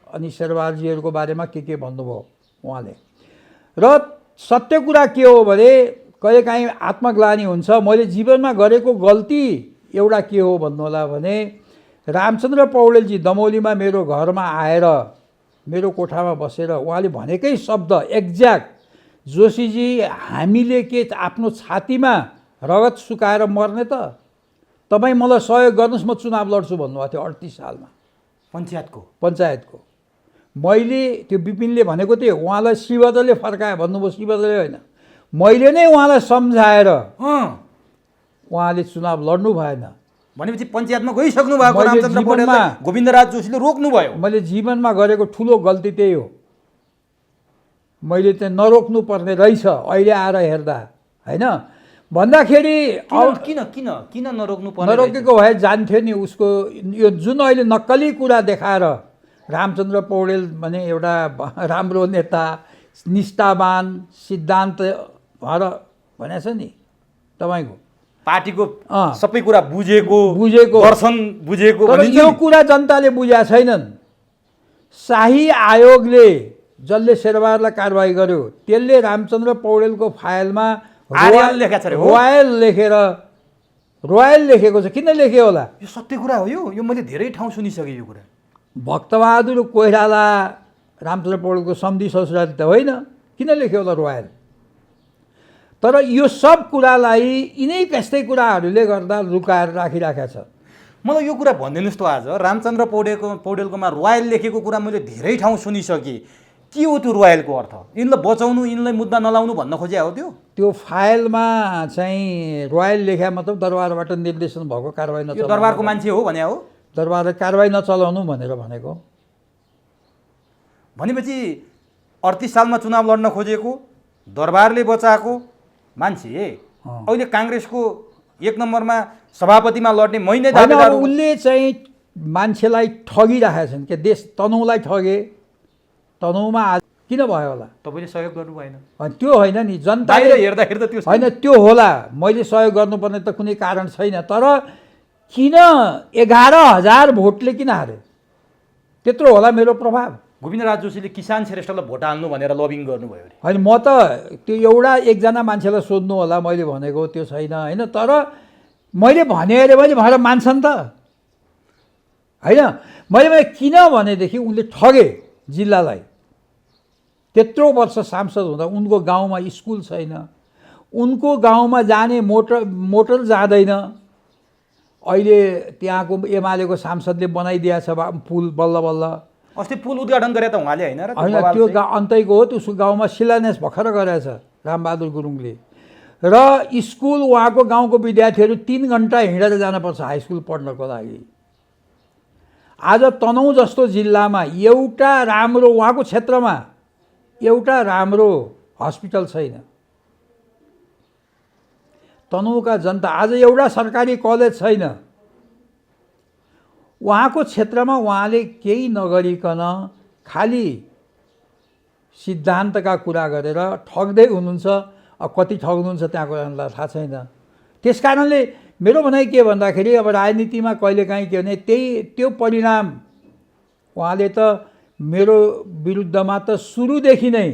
अनि शेरबहादुरजीहरूको बारेमा के भन्नुभयो उहाँले। र सत्य कुरा के हो भने कहिलेकाहीँ आत्मग्लानि हुन्छ। मैले जीवनमा गरेको गल्ती एउटा के हो भन्नुहोला भने रामचन्द्र पौडेलजी दमौलीमा मेरो घरमा आएर मेरो कोठामा बसेर उहाँले भनेकै शब्द एक्ज्याक्ट, जोशीजी हामीले के आफ्नो छातीमा रगत सुकाएर मर्ने त, तपाईँ मलाई सहयोग गर्नुहोस् म चुनाव लड्छु भन्नुभएको थियो 38 सालमा पञ्चायतको। मैले त्यो विपिनले भनेको थिएँ, उहाँलाई श्रीभद्रले फर्कायो भन्नुभयो, श्रीभद्रले होइन, मैले नै उहाँलाई सम्झाएर उहाँले चुनाव लड्नु भएन। भनेपछि पञ्चायतमा गइसक्नु भएको रामचन्द्र पौडेललाई गोविन्दराज जोशीले रोक्नुभयो। मैले जीवनमा गरेको ठुलो गल्ती त्यही हो। मैले चाहिँ नरोक्नु पर्ने रहेछ अहिले आएर हेर्दा, होइन भन्दाखेरि किन नरोक्नु पर्ने? नरोकेको भए जान्थ्यो नि। उसको यो जुन अहिले नक्कली कुरा देखाएर रामचन्द्र पौडेल भने एउटा राम्रो नेता, निष्ठावान, सिद्धान्त भएर भनेछ नि तपाईँको, पार्टीको सबै कुरा बुझेको दर्शन बुझेको, तर यो कुरा जनताले बुझेका छैनन्। शाही आयोगले जसले शेरबहादुरलाई कारवाही गर्यो त्यसले रामचन्द्र पौडेलको फाइलमा रोयल लेखेको छ। किन लेख्यो होला? यो सत्य कुरा हो। यो मैले धेरै ठाउँ सुनिसकेँ यो कुरा। भक्तबहादुर कोइराला रामचन्द्र पौडेलको सम्धि ससुराली त होइन, किन लेख्यो होला रोयल? तर यो सब कुरालाई यिनै यस्तै कुराहरूले गर्दा लुकाएर राखिराखेको छ। मलाई यो कुरा भनिदिनुहोस् त, आज रामचन्द्र पौडेलकोमा रोयल लेखेको कुरा मैले धेरै ठाउँ सुनिसकेँ। के हो त्यो रोयलको अर्थ? यिनलाई बचाउनु, यिनलाई मुद्दा नलाउनु भन्न खोजे हो? त्यो फाइलमा चाहिँ रोयल लेख्या मतलब दरबारबाट निर्देशन भएको कारवाही नचलाउनु। दरबारको मान्छे हो भने हो, दरबारले कारवाही नचलाउनु भनेर भनेको। भनेपछि 38 सालमा चुनाव लड्न खोजेको, दरबारले बचाएको मान्छे अहिले काङ्ग्रेसको 1 नम्बरमा सभापतिमा लड्ने महिने दावेदार। उसले चाहिँ मान्छेलाई ठगिरहेका छन् के, देश तनहुँलाई ठगे। तनहुँमा आज किन भयो होला? तपाईँले सहयोग गर्नु भएन? त्यो होइन नि, जनताले हेर्दा त्यो होइन, त्यो होला मैले सहयोग गर्नुपर्ने त कुनै कारण छैन। तर किन 11,000 भोटले किन हारे? त्यत्रो होला मेरो प्रभाव। गोविन्दराज जोशीले किसान श्रेष्ठलाई भोट हाल्नु भनेर लबिङ गर्नुभयो अरे। होइन, म त त्यो एउटा एकजना मान्छेलाई सोध्नु होला मैले भनेको त्यो छैन, होइन। तर मैले भने अरे मैले भनेर मान्छन् त, होइन। मैले किन भनेदेखि उनले ठगे जिल्लालाई। त्यत्रो वर्ष सांसद हुँदा उनको गाउँमा स्कुल छैन, उनको गाउँमा जाने मोटर जाँदैन। अहिले त्यहाँको एमालेको सांसदले बनाइदिएको छ पुल बल्ल बल्ल। अस्ति पुल उद्घाटन गरे त उहाँले, होइन? त्यो अन्तैको हो, त्यो गाउँमा शिलान्यास भर्खर गरेछ रामबहादुर गुरुङले। र स्कुल उहाँको गाउँको विद्यार्थीहरू 3 घन्टा हिँडेर जानुपर्छ हाई स्कुल पढ्नको लागि। आज तनहुँ जस्तो जिल्लामा एउटा राम्रो, उहाँको क्षेत्रमा एउटा राम्रो हस्पिटल छैन। तनहुँका जनता आज एउटा सरकारी कलेज छैन। उहाँको क्षेत्रमा उहाँले केही नगरिकन खालि सिद्धान्तका कुरा गरेर ठग्दै हुनुहुन्छ। अब कति ठग्नुहुन्छ त्यहाँको जनतालाई थाहा छैन। त्यस कारणले मेरो भनाइ के भन्दाखेरि अब राजनीतिमा कहिलेकाहीँ के भने त्यो परिणाम उहाँले त मेरो विरुद्धमा त सुरुदेखि नै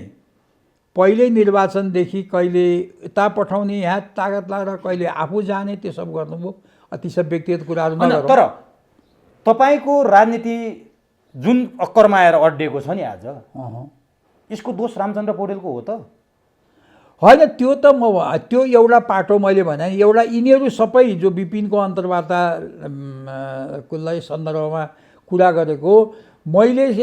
पहिल्यै निर्वाचनदेखि कहिले यता पठाउने यहाँ तागत लगाएर कहिले आफू जाने त्यो सब गर्नुभयो। अति सब व्यक्तिगत कुराहरू नगरौँ। तर तपाईँको राजनीति जुन अक्करमा आएर अड्डिएको छ नि आज, यसको दोष रामचन्द्र पौडेलको हो त होइन? त्यो त त्यो एउटा पाटो मैले भने एउटा यिनीहरू सबै जो विपिनको अन्तर्वार्तालाई सन्दर्भमा कुरा गरेको, मैले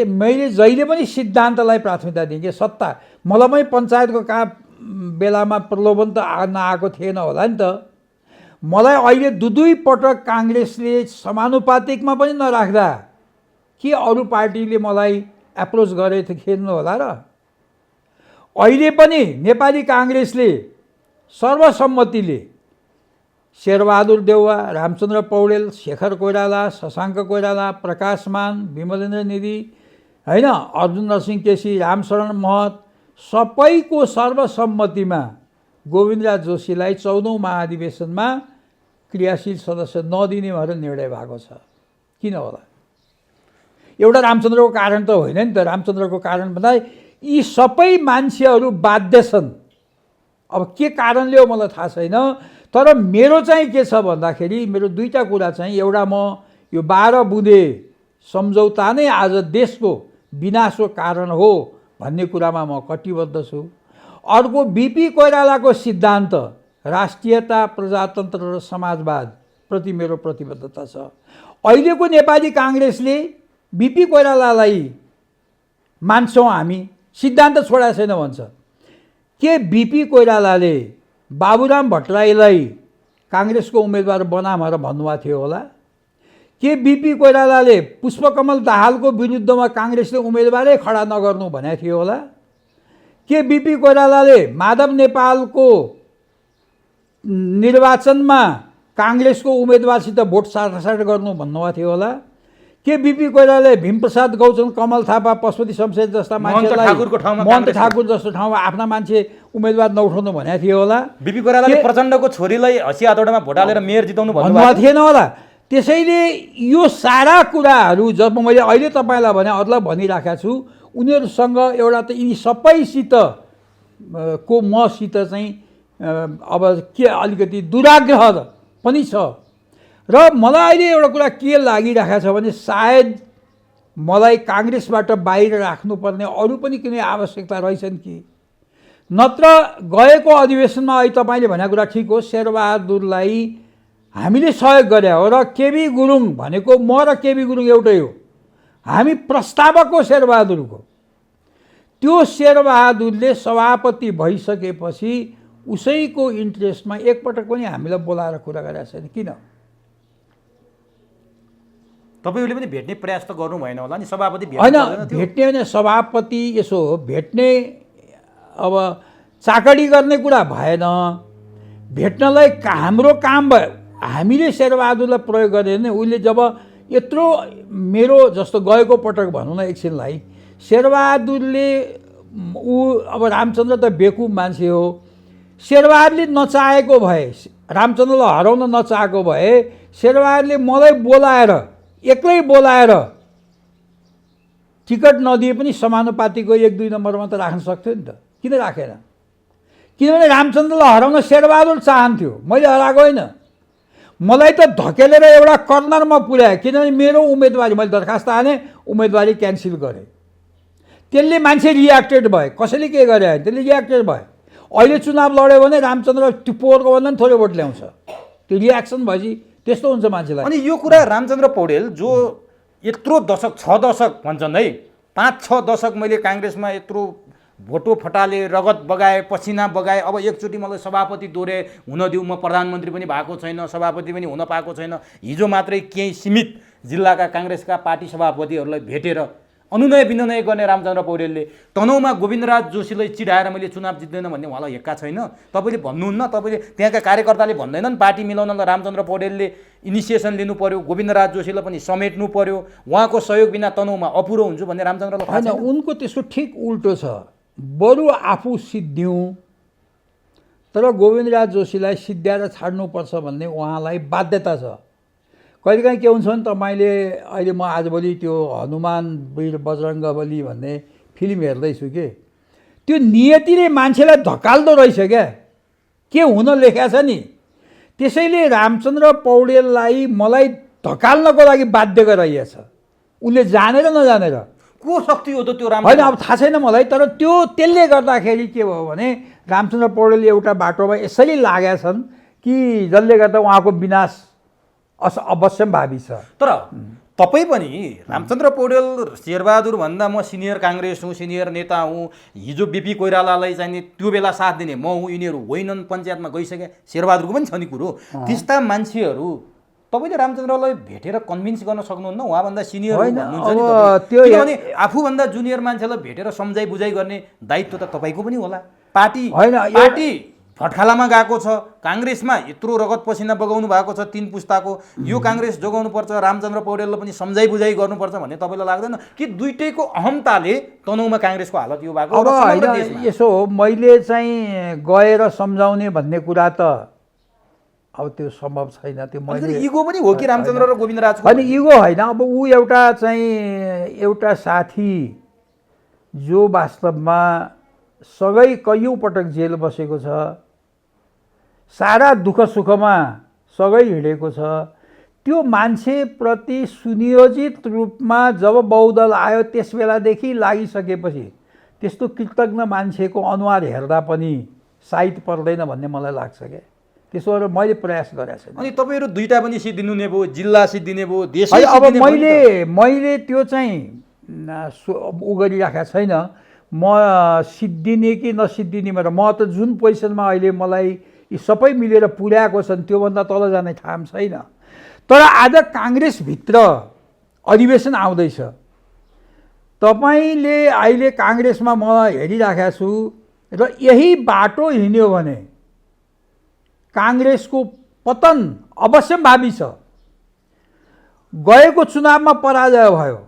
जहिले पनि सिद्धान्तलाई प्राथमिकता दिएँ कि सत्ता। मलाई पनि पञ्चायतको बेलामा प्रलोभन त नआएको थिएन होला नि त। मलाई अहिले दुई पटक काङ्ग्रेसले समानुपातिकमा पनि नराख्दा के अरू पार्टीले मलाई एप्रोच गरेको थिएन होला र? अहिले पनि नेपाली काङ्ग्रेसले सर्वसम्मतिले शेरबहादुर देउवा, रामचन्द्र पौडेल, शेखर कोइराला, शशाङ्क कोइराला, प्रकाश मान, विमलेन्द्र निधि, होइन, अर्जुन नरसिंह केसी, रामशरण महत सबैको सर्वसम्मतिमा गोविन्दराज जोशीलाई 14औं महाधिवेशनमा क्रियाशील सदस्य नदिने भनेर निर्णय भएको छ। किन होला? एउटा रामचन्द्रको कारण त होइन नि त। रामचन्द्रको कारण भन्दा यी सबै मान्छेहरू बाध्य छन्। अब के कारणले हो मलाई थाहा छैन, तर मेरो चाहिँ के छ भन्दाखेरि मेरो दुईटा कुरा चाहिँ, एउटा म यो 12 बुँदे सम्झौता नै आज देशको विनाशको कारण हो भन्ने कुरामा म कटिबद्ध छु। अर्को बिपी कोइरालाको सिद्धान्त राष्ट्रियता, प्रजातन्त्र र समाजवाद प्रति मेरो प्रतिबद्धता छ। अहिलेको नेपाली काङ्ग्रेसले बिपी कोइरालालाई मान्छौँ हामी, सिद्धान्त छोडाएको छैन भन्छ। के बिपी कोइरालाले बाबुराम भट्टराईलाई काङ्ग्रेसको उम्मेदवार बना भनेर भन्नुभएको थियो होला? के बिपी कोइरालाले पुष्पकमल दाहालको विरुद्धमा काङ्ग्रेसले उम्मेदवारै खडा नगर्नु भनेको थियो होला? के बिपी कोइरालाले माधव नेपालको निर्वाचनमा काङ्ग्रेसको उम्मेदवारसित भोट साटासाट गर्नु भन्नुभएको थियो होला? के बिपी कोइरालाले भीमप्रसाद गौतम, कमल थापा, पशुपति शमशेर जस्ता मान्छेलाई महन्त ठाकुर जस्तो ठाउँमा आफ्ना मान्छे उम्मेदवार नउठाउनु भनेको थियो होला? बिपी कोइरालाले प्रचण्डको छोरीलाई हँसिया हतौडामा भोट हालेर मेयर जिताउनु भन्नुभएको थिएन होला? त्यसैले यो सारा कुराहरू जब मैले अहिले तपाईँलाई भने अरूलाई भनिराखेको छु, उनीहरूसँग एउटा त यिनी सबैसित को मसित चाहिँ अब के अलिकति दुराग्रह पनि छ। र मलाई अहिले एउटा कुरा के लागिरहेको छ भने सायद मलाई काङ्ग्रेसबाट बाहिर राख्नुपर्ने अरू पनि कुनै आवश्यकता रहेछन् कि, नत्र गएको अधिवेशनमा अहिले तपाईँले भनेको कुरा ठिक हो, शेरबहादुरलाई हामीले सहयोग गरे हो र केबी गुरुङ भनेको म र केबी गुरुङ एउटै हो। हामी प्रस्तावक हो शेरबहादुरको। त्यो शेरबहादुरले सभापति भइसकेपछि उसैको इन्ट्रेस्टमा एकपटक पनि हामीलाई बोलाएर कुरा गरेको छैन। किन? तपाईँहरूले पनि भेट्ने प्रयास त गर्नु भएन होला नि? सभापति होइन, भेट्ने भने सभापति यसो भेट्ने अब चाकडी गर्ने कुरा भएन। भेट्नलाई हाम्रो काम भयो। हामीले शेरबहादुरलाई प्रयोग गरेर नै उसले जब यत्रो मेरो जस्तो गएको पटक भनौँ न एकछिनलाई, शेरबहादुरले अब रामचन्द्र त बेकुब मान्छे हो। शेरबहादुरले नचाहेको भए, रामचन्द्रलाई हराउन नचाहेको भए शेरबहादुरले मलाई बोलाएर, एक्लै बोलाएर टिकट नदिए पनि समानुपातिको 1-2 नम्बरमा त राख्न सक्थ्यो नि त। किन राखेन? किनभने रामचन्द्रलाई हराउन शेरबहादुर चाहन्थ्यो, मैले हराएको होइन। मलाई त धकेलेर एउटा कर्नरमा पुर्यायो, किनभने मेरो उम्मेदवारी मैले दरखास्त हालेँ, उम्मेदवारी क्यान्सल गरेँ। त्यसले मान्छे रियाक्टेड भए, कसैले के गरे त्यसले रियाक्टेड भए। अहिले चुनाव लड्यो भने रामचन्द्र त्यो पोहोरको भन्दा पनि थोरै भोट ल्याउँछ। त्यो रियाक्सन भएपछि त्यस्तो हुन्छ मान्छेलाई। अनि यो कुरा रामचन्द्र पौडेल जो यत्रो दशक 6 दशक भन्छन् है, 5-6 दशक मैले काङ्ग्रेसमा यत्रो भोटो फटाले, रगत बगाए, पसिना बगाए, अब एकचोटि मलाई सभापति दोहोरे हुन दिउँ, म प्रधानमन्त्री पनि भएको छैन, सभापति पनि हुन पाएको छैन। हिजो मात्रै केही सीमित जिल्लाका काङ्ग्रेसका पार्टी सभापतिहरूलाई भेटेर अनुनय विनय गर्ने रामचन्द्र पौडेलले तनहुँमा गोविन्दराज जोशीलाई चिढाएर मैले चुनाव जित्दैन भन्ने उहाँलाई हेक्का छैन? तपाईँले भन्नुहुन्न, तपाईँले त्यहाँका कार्यकर्ताले भन्दैनन् पार्टी मिलाउनलाई रामचन्द्र पौडेलले इनिसिएसन लिनु पर्यो, गोविन्दराज जोशीलाई पनि समेट्नु पर्यो, उहाँको सहयोग बिना तनहुँमा अपुरो हुन्छ भन्ने रामचन्द्रलाई थाहा छैन? उनको त्यसको ठिक उल्टो छ। बरु आफू सिद्धिउँ तर गोविन्दराज जोशीलाई सिद्ध्याएर छाड्नुपर्छ भन्ने उहाँलाई बाध्यता छ। कहिलेकाहीँ के हुन्छ भने तपाईँले अहिले म आजभोलि त्यो हनुमान वीर बजरङ्गबली भन्ने फिल्म हेर्दैछु कि त्यो नियतिले मान्छेलाई धकाल्दो रहेछ क्या, के हुन लेखेको छ नि। त्यसैले रामचन्द्र पौडेललाई मलाई धकाल्नको लागि बाध्य गराइएछ, उसले जानेर नजानेर। को शक्ति हो त त्यो राम? होइन, अब थाहा छैन मलाई, तर त्यसले गर्दाखेरि के भयो भने रामचन्द्र पौडेल एउटा बाटोमा यसरी लागेका छन् कि जसले गर्दा उहाँको विनाश अवश्यम्भावी छ। तर तपाईँ पनि रामचन्द्र पौडेल शेरबहादुर भन्दा म सिनियर काङ्ग्रेस हुँ, सिनियर नेता हुँ, हिजो बिपी कोइरालालाई चाहिँ त्यो बेला साथ दिने म हुँ, यिनीहरू होइनन्, पञ्चायतमा गइसके, शेरबहादुरको पनि छ नि कुरो। त्यस्ता मान्छेहरू तपाईँले रामचन्द्रलाई भेटेर कन्भिन्स गर्न सक्नुहुन्न? उहाँभन्दा सिनियर हुनुहुन्छ नि, किनभने आफूभन्दा जुनियर मान्छेलाई भेटेर सम्झाइ बुझाइ गर्ने दायित्व त तपाईँको पनि होला। पार्टी भटखालामा गएको छ, काङ्ग्रेसमा यत्रो रगत पसिना बगाउनु भएको छ 3 पुस्ताको, यो काङ्ग्रेस जोगाउनुपर्छ, रामचन्द्र पौडेललाई पनि सम्झाइ बुझाइ गर्नुपर्छ भन्ने तपाईँलाई लाग्दैन कि? दुईटैको अहमताले तनहुँमा काङ्ग्रेसको हालत यो भएको? अब होइन, यसो मैले चाहिँ गएर सम्झाउने भन्ने कुरा त अब त्यो सम्भव छैन। त्यो अलिकति मैले इगो पनि हो कि रामचन्द्र र गोविन्दराजको? होइन, इगो होइन। अब ऊ एउटा साथी जो वास्तवमा सँगै कैयौँ पटक जेल बसेको छ, सारा दुःख सुखमा सँगै हिँडेको छ, त्यो मान्छेप्रति सुनियोजित रूपमा जब बहुदल आयो त्यस बेलादेखि लागिसकेपछि त्यस्तो कृतज्ञ मान्छेको अनुहार हेर्दा पनि साइत पर्दैन भन्ने मलाई लाग्छ क्या। त्यसो भएर मैले प्रयास गरेको छैन। अनि तपाईँहरू दुईटा पनि सिद्धिनु नै भयो, जिल्ला सिद्धिने भयो, देश है। अब मैले त्यो चाहिँ उ गरिराखेको छैन। म सिद्धिने कि नसिद्धिने भनेर, म त जुन पोजिसनमा अहिले मलाई यी सबै मिलेर पुर्याएको छन् त्योभन्दा तल जाने ठाम छैन। तर आज काङ्ग्रेसभित्र अधिवेशन आउँदैछ। तपाईँले अहिले काङ्ग्रेसमा म हेरिराखेको छु र यही बाटो हिँड्यो भने काङ्ग्रेसको पतन अवश्यम्भावी छ। गएको चुनावमा पराजय भयो,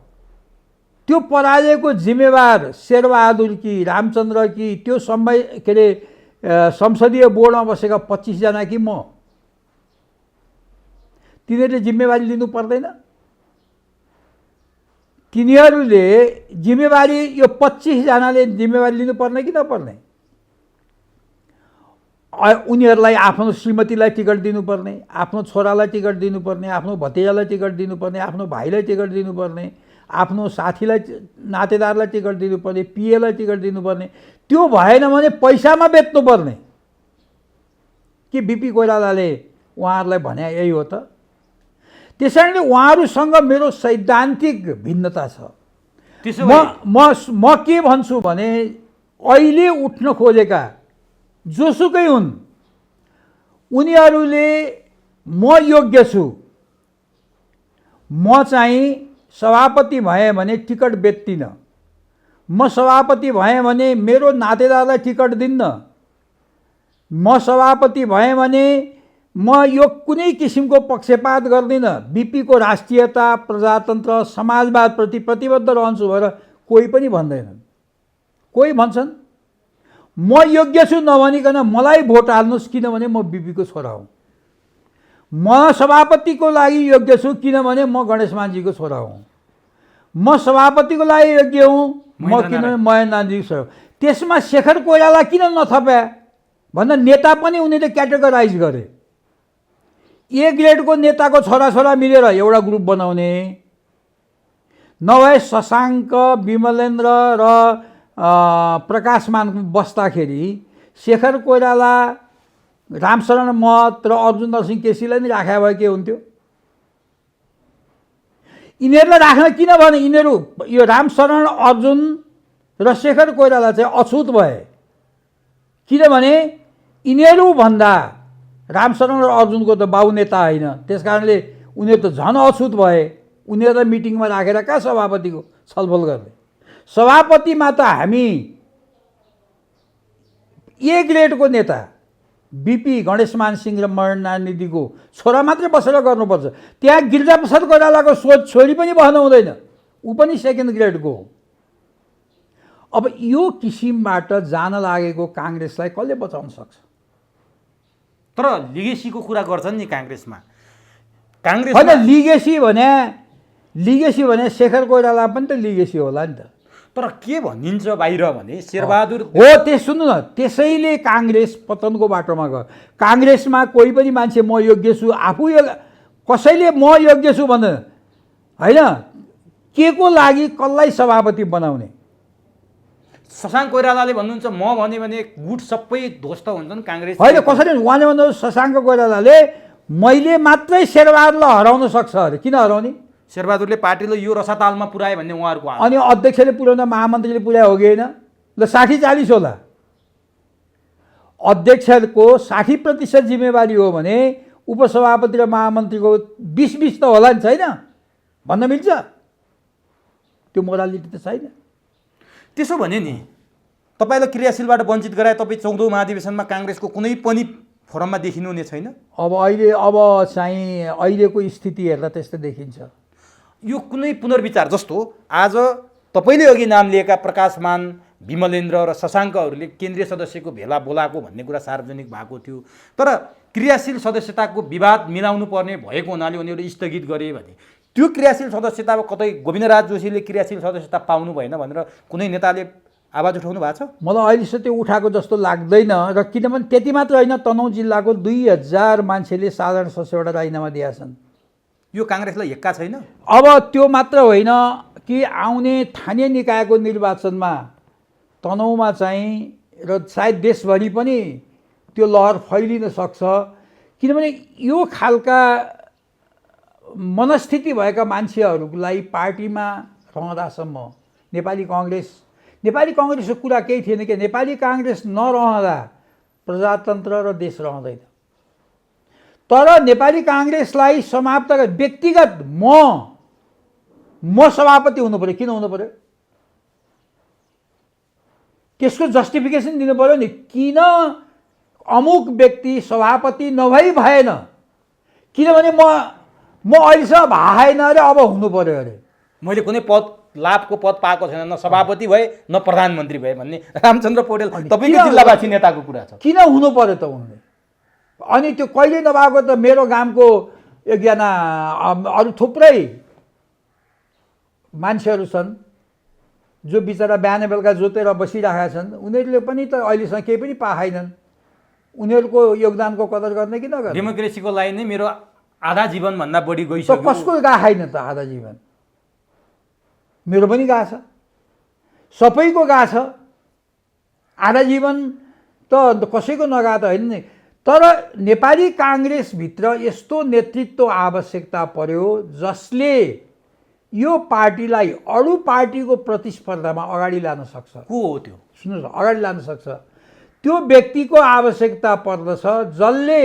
त्यो पराजयको जिम्मेवार शेरबहादुर कि रामचन्द्र कि त्यो समय के अरे संसदीय बोर्डमा बसेका 25 जना कि म, तिनीहरूले जिम्मेवारी लिनु पर्दैन? तिनीहरूले जिम्मेवारी, यो 25 जनाले जिम्मेवारी लिनु पर्ने कि नपर्ने? उनीहरूलाई आफ्नो श्रीमतीलाई टिकट दिनुपर्ने, आफ्नो छोरालाई टिकट दिनुपर्ने, आफ्नो भतिजालाई टिकट दिनुपर्ने, आफ्नो भाइलाई टिकट दिनुपर्ने, आफ्नो साथीलाई नातेदारलाई टिकट दिनुपर्ने, पिएलाई टिकट दिनुपर्ने। त्यो भएन भने पैसामा बेच्नुपर्ने कि बिपी कोइरालाले उहाँहरूलाई भने यही हो त। त्यसैले उहाँहरूसँग मेरो सैद्धान्तिक भिन्नता छ। म के भन्छु भने अहिले उठ्न खोजेका जोसुकै हुन्, उनीहरूले म योग्य छु, म चाहिँ सभापति भएँ भने टिकट बेच्दिनँ, म सभापति भएँ भने मेरो नातेदारलाई टिकट दिन्न, म सभापति भएँ भने म यो कुनै किसिमको पक्षपात गर्दिनँ, बिपीको राष्ट्रियता, प्रजातन्त्र, समाजवादप्रति प्रतिबद्ध रहन्छु भनेर कोही पनि भन्दैनन्। कोही भन्छन् म योग्य छु नभनिकन मलाई भोट हाल्नुहोस् किनभने म बिपीको छोरा हुँ। म सभापतिको लागि योग्य छु किनभने म गणेश मानजीको छोरा हुँ। म सभापतिको लागि योग्य हुँ किनभने महेन्द्र नारायणजीको छोरा। त्यसमा शेखर कोइराला किन नथपे भन्दा नेता पनि उनीहरूले क्याटेगोराइज गरे। ए ग्रेडको नेताको छोराछोरा मिलेर एउटा ग्रुप बनाउने, नभए शशाङ्क, विमलेन्द्र र प्रकाशमान बस्दाखेरि शेखर कोइराला, रामशरण महत र अर्जुन नरसिंह केसीलाई नै राखे भए के हुन्थ्यो? यिनीहरूलाई राख्न किनभने यिनीहरू यो रामशरण, अर्जुन र शेखर कोइराला चाहिँ अछुत भए। किनभने यिनीहरूभन्दा रामशरण र अर्जुनको त बाउ नेता होइन, त्यस कारणले उनीहरू त झन् अछुत भए। उनीहरूलाई मिटिङमा राखेर कहाँ सभापतिको छलफल गर्ने? सभापतिमा त हामी ए ग्रेडको नेता बिपी गणेशमान सिंह र महेन्द्र नारायणजीको छोरा मात्रै बसेर गर्नुपर्छ। त्यहाँ गिरिजाप्रसाद कोइरालाको छोरी पनि बस्न हुँदैन, ऊ पनि सेकेन्ड ग्रेडको हो। अब यो किसिमबाट जान लागेको काङ्ग्रेसलाई कसले बचाउन सक्छ? तर लिगेसीको कुरा गर्छन् नि काङ्ग्रेसमा। काङ्ग्रेस होइन, लिगेसी भने शेखर कोइराला पनि त लिगेसी होला नि त। तर के भनिन्छ बाहिर भने शेरबहादुर हो, सुन्नु न, त्यसैले काङ्ग्रेस पतनको बाटोमा गयो। काङ्ग्रेसमा कोही पनि मान्छे म योग्य छु, आफू कसैले म योग्य छु भन्दैन होइन। के को लागि कसलाई सभापति बनाउने? शशाङ्क कोइरालाले भन्नुहुन्छ म भने गुट सबै ध्वस्त हुन्छन् काङ्ग्रेस होइन। कसरी उहाँले भन्नु शशाङ्क कोइरालाले मैले मात्रै शेरबहादुरलाई हराउन सक्छ अरे। किन हराउने? शेरबहादुरले पार्टीले यो रसातालमा पुर्यायो भन्ने उहाँहरूको अनि अध्यक्षले पुर्याउँदा महामन्त्रीले पुर्यायो हो कि होइन? ल 60-40 होला। अध्यक्षको 60% जिम्मेवारी हो भने उपसभापति र महामन्त्रीको 20-20 त होला नि, छैन? भन्न मिल्छ? त्यो मोरालिटी त छैन। त्यसो भने नि तपाईँलाई क्रियाशीलबाट वञ्चित गराए तपाईँ 14औं महाधिवेशनमा काङ्ग्रेसको कुनै पनि फोरममा देखिनु हुने छैन? अब चाहिँ अहिलेको स्थिति हेर्दा त्यस्तो देखिन्छ। यो कुनै पुनर्विचार जस्तो आज तपाईँले अघि नाम लिएका प्रकाशमान, विमलेन्द्र र शशाङ्कहरूले केन्द्रीय सदस्यको भेला बोलाएको भन्ने कुरा सार्वजनिक भएको थियो। तर क्रियाशील सदस्यताको विवाद मिलाउनु पर्ने भएको हुनाले उनीहरू स्थगित गरे भने त्यो क्रियाशील सदस्यता अब कतै गोविन्दराज जोशीले क्रियाशील सदस्यता पाउनु भएन भनेर कुनै नेताले आवाज उठाउनु भएको छ? मलाई अहिलेसम्म त्यो उठाएको जस्तो लाग्दैन। र किनभने त्यति मात्र होइन, तनहुँ जिल्लाको 2000 मान्छेले साधारण सदस्यबाट राजीनामा दिएका छन्। यो काङ्ग्रेसलाई हिक्का छैन? अब त्यो मात्र होइन कि आउने स्थानीय निकायको निर्वाचनमा तनहुँमा चाहिँ र सायद देशभरि पनि त्यो लहर फैलिन सक्छ। किनभने यो खालका मनस्थिति भएका मान्छेहरूलाई पार्टीमा रहँदासम्म नेपाली काङ्ग्रेसको कुरा केही थिएन कि नेपाली काङ्ग्रेस नरहँदा प्रजातन्त्र र देश रहँदैन। तर नेपाली काङ्ग्रेसलाई समाप्त व्यक्तिगत म सभापति हुनु पर्यो। किन हुनु पर्यो? त्यसको जस्टिफिकेसन दिनु पर्यो नि। किन अमुक व्यक्ति सभापति नभई भएन? किनभने म अहिलेसम्म भएन अरे, अब हुनु पर्यो अरे। मैले कुनै लाभको पद पाएको छैन, न सभापति भए न प्रधानमन्त्री भए भन्ने रामचन्द्र पौडेल तपाईँको जिल्लावासी नेताको कुरा छ। किन हुनु पर्यो त उनले? अनि त्यो कहिले नभएको त मेरो गामको एकजना अरू थुप्रै मान्छेहरू छन् जो बिचरा बिहान बेलुका जोतेर बसिरहेका छन्। उनीहरूले पनि त अहिलेसम्म केही पनि पाएनन्। उनीहरूको योगदानको कदर गर्ने कि नगर्ने? डेमोक्रेसीको लागि नै मेरो आधा जीवनभन्दा बढी गइसक्यो। कसको गएको छैन त आधा जीवन? मेरो पनि गएको छ, सबैको गएको छ। आधा जीवन त कसैको नगएको त होइन नि। तर नेपाली काङ्ग्रेसभित्र यस्तो नेतृत्व आवश्यकता पर्यो जसले यो पार्टीलाई अरू पार्टीको प्रतिस्पर्धामा अगाडि लान सक्छ। को हो त्यो? सुन्नुहोस्, अगाडि लान सक्छ। त्यो व्यक्तिको आवश्यकता पर्दछ जसले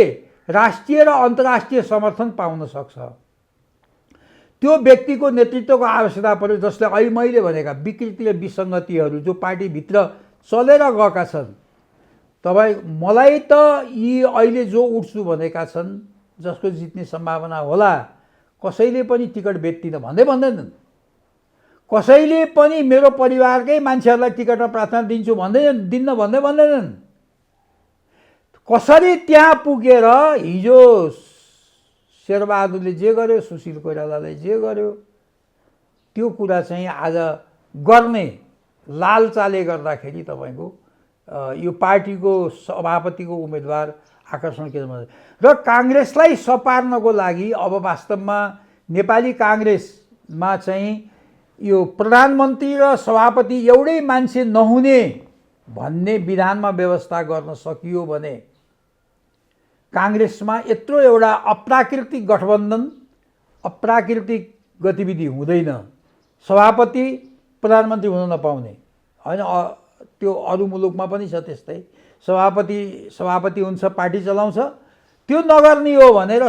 राष्ट्रिय र अन्तर्राष्ट्रिय समर्थन पाउन सक्छ। त्यो व्यक्तिको नेतृत्वको आवश्यकता पर्यो जसले अहिले मैले भनेका विकृति र विसङ्गतिहरू जो पार्टीभित्र चलेर गएका छन्। मलाई त यी अहिले जो उठ्छु भनेका छन् जसको जित्ने सम्भावना होला, कसैले पनि टिकट बेच्दिनँ भन्दै भन्दैनन्। कसैले पनि मेरो परिवारकै मान्छेहरूलाई टिकटमा प्रार्थना दिन्छु दिन्न भन्दै भन्दैनन्। कसरी त्यहाँ पुगेर हिजो शेरबहादुरले जे गर्यो, सुशील कोइरालाले जे गर्यो, त्यो कुरा चाहिँ आज गर्ने लालचाले गर्दाखेरि तपाईँको यो पार्टीको सभापतिको उम्मेदवार आकर्षण किन भन्छ। र काङ्ग्रेसलाई सपार्नको लागि अब वास्तवमा नेपाली काङ्ग्रेसमा चाहिँ यो प्रधानमन्त्री र सभापति एउटै मान्छे नहुने भन्ने विधानमा व्यवस्था गर्न सकियो भने काङ्ग्रेसमा यत्रो एउटा अप्राकृतिक गठबन्धन, अप्राकृतिक गतिविधि हुँदैन। सभापति प्रधानमन्त्री हुन नपाउने होइन, त्यो अरू मुलुकमा पनि छ त्यस्तै। सभापति हुन्छ, पार्टी चलाउँछ। त्यो नगर्ने हो भनेर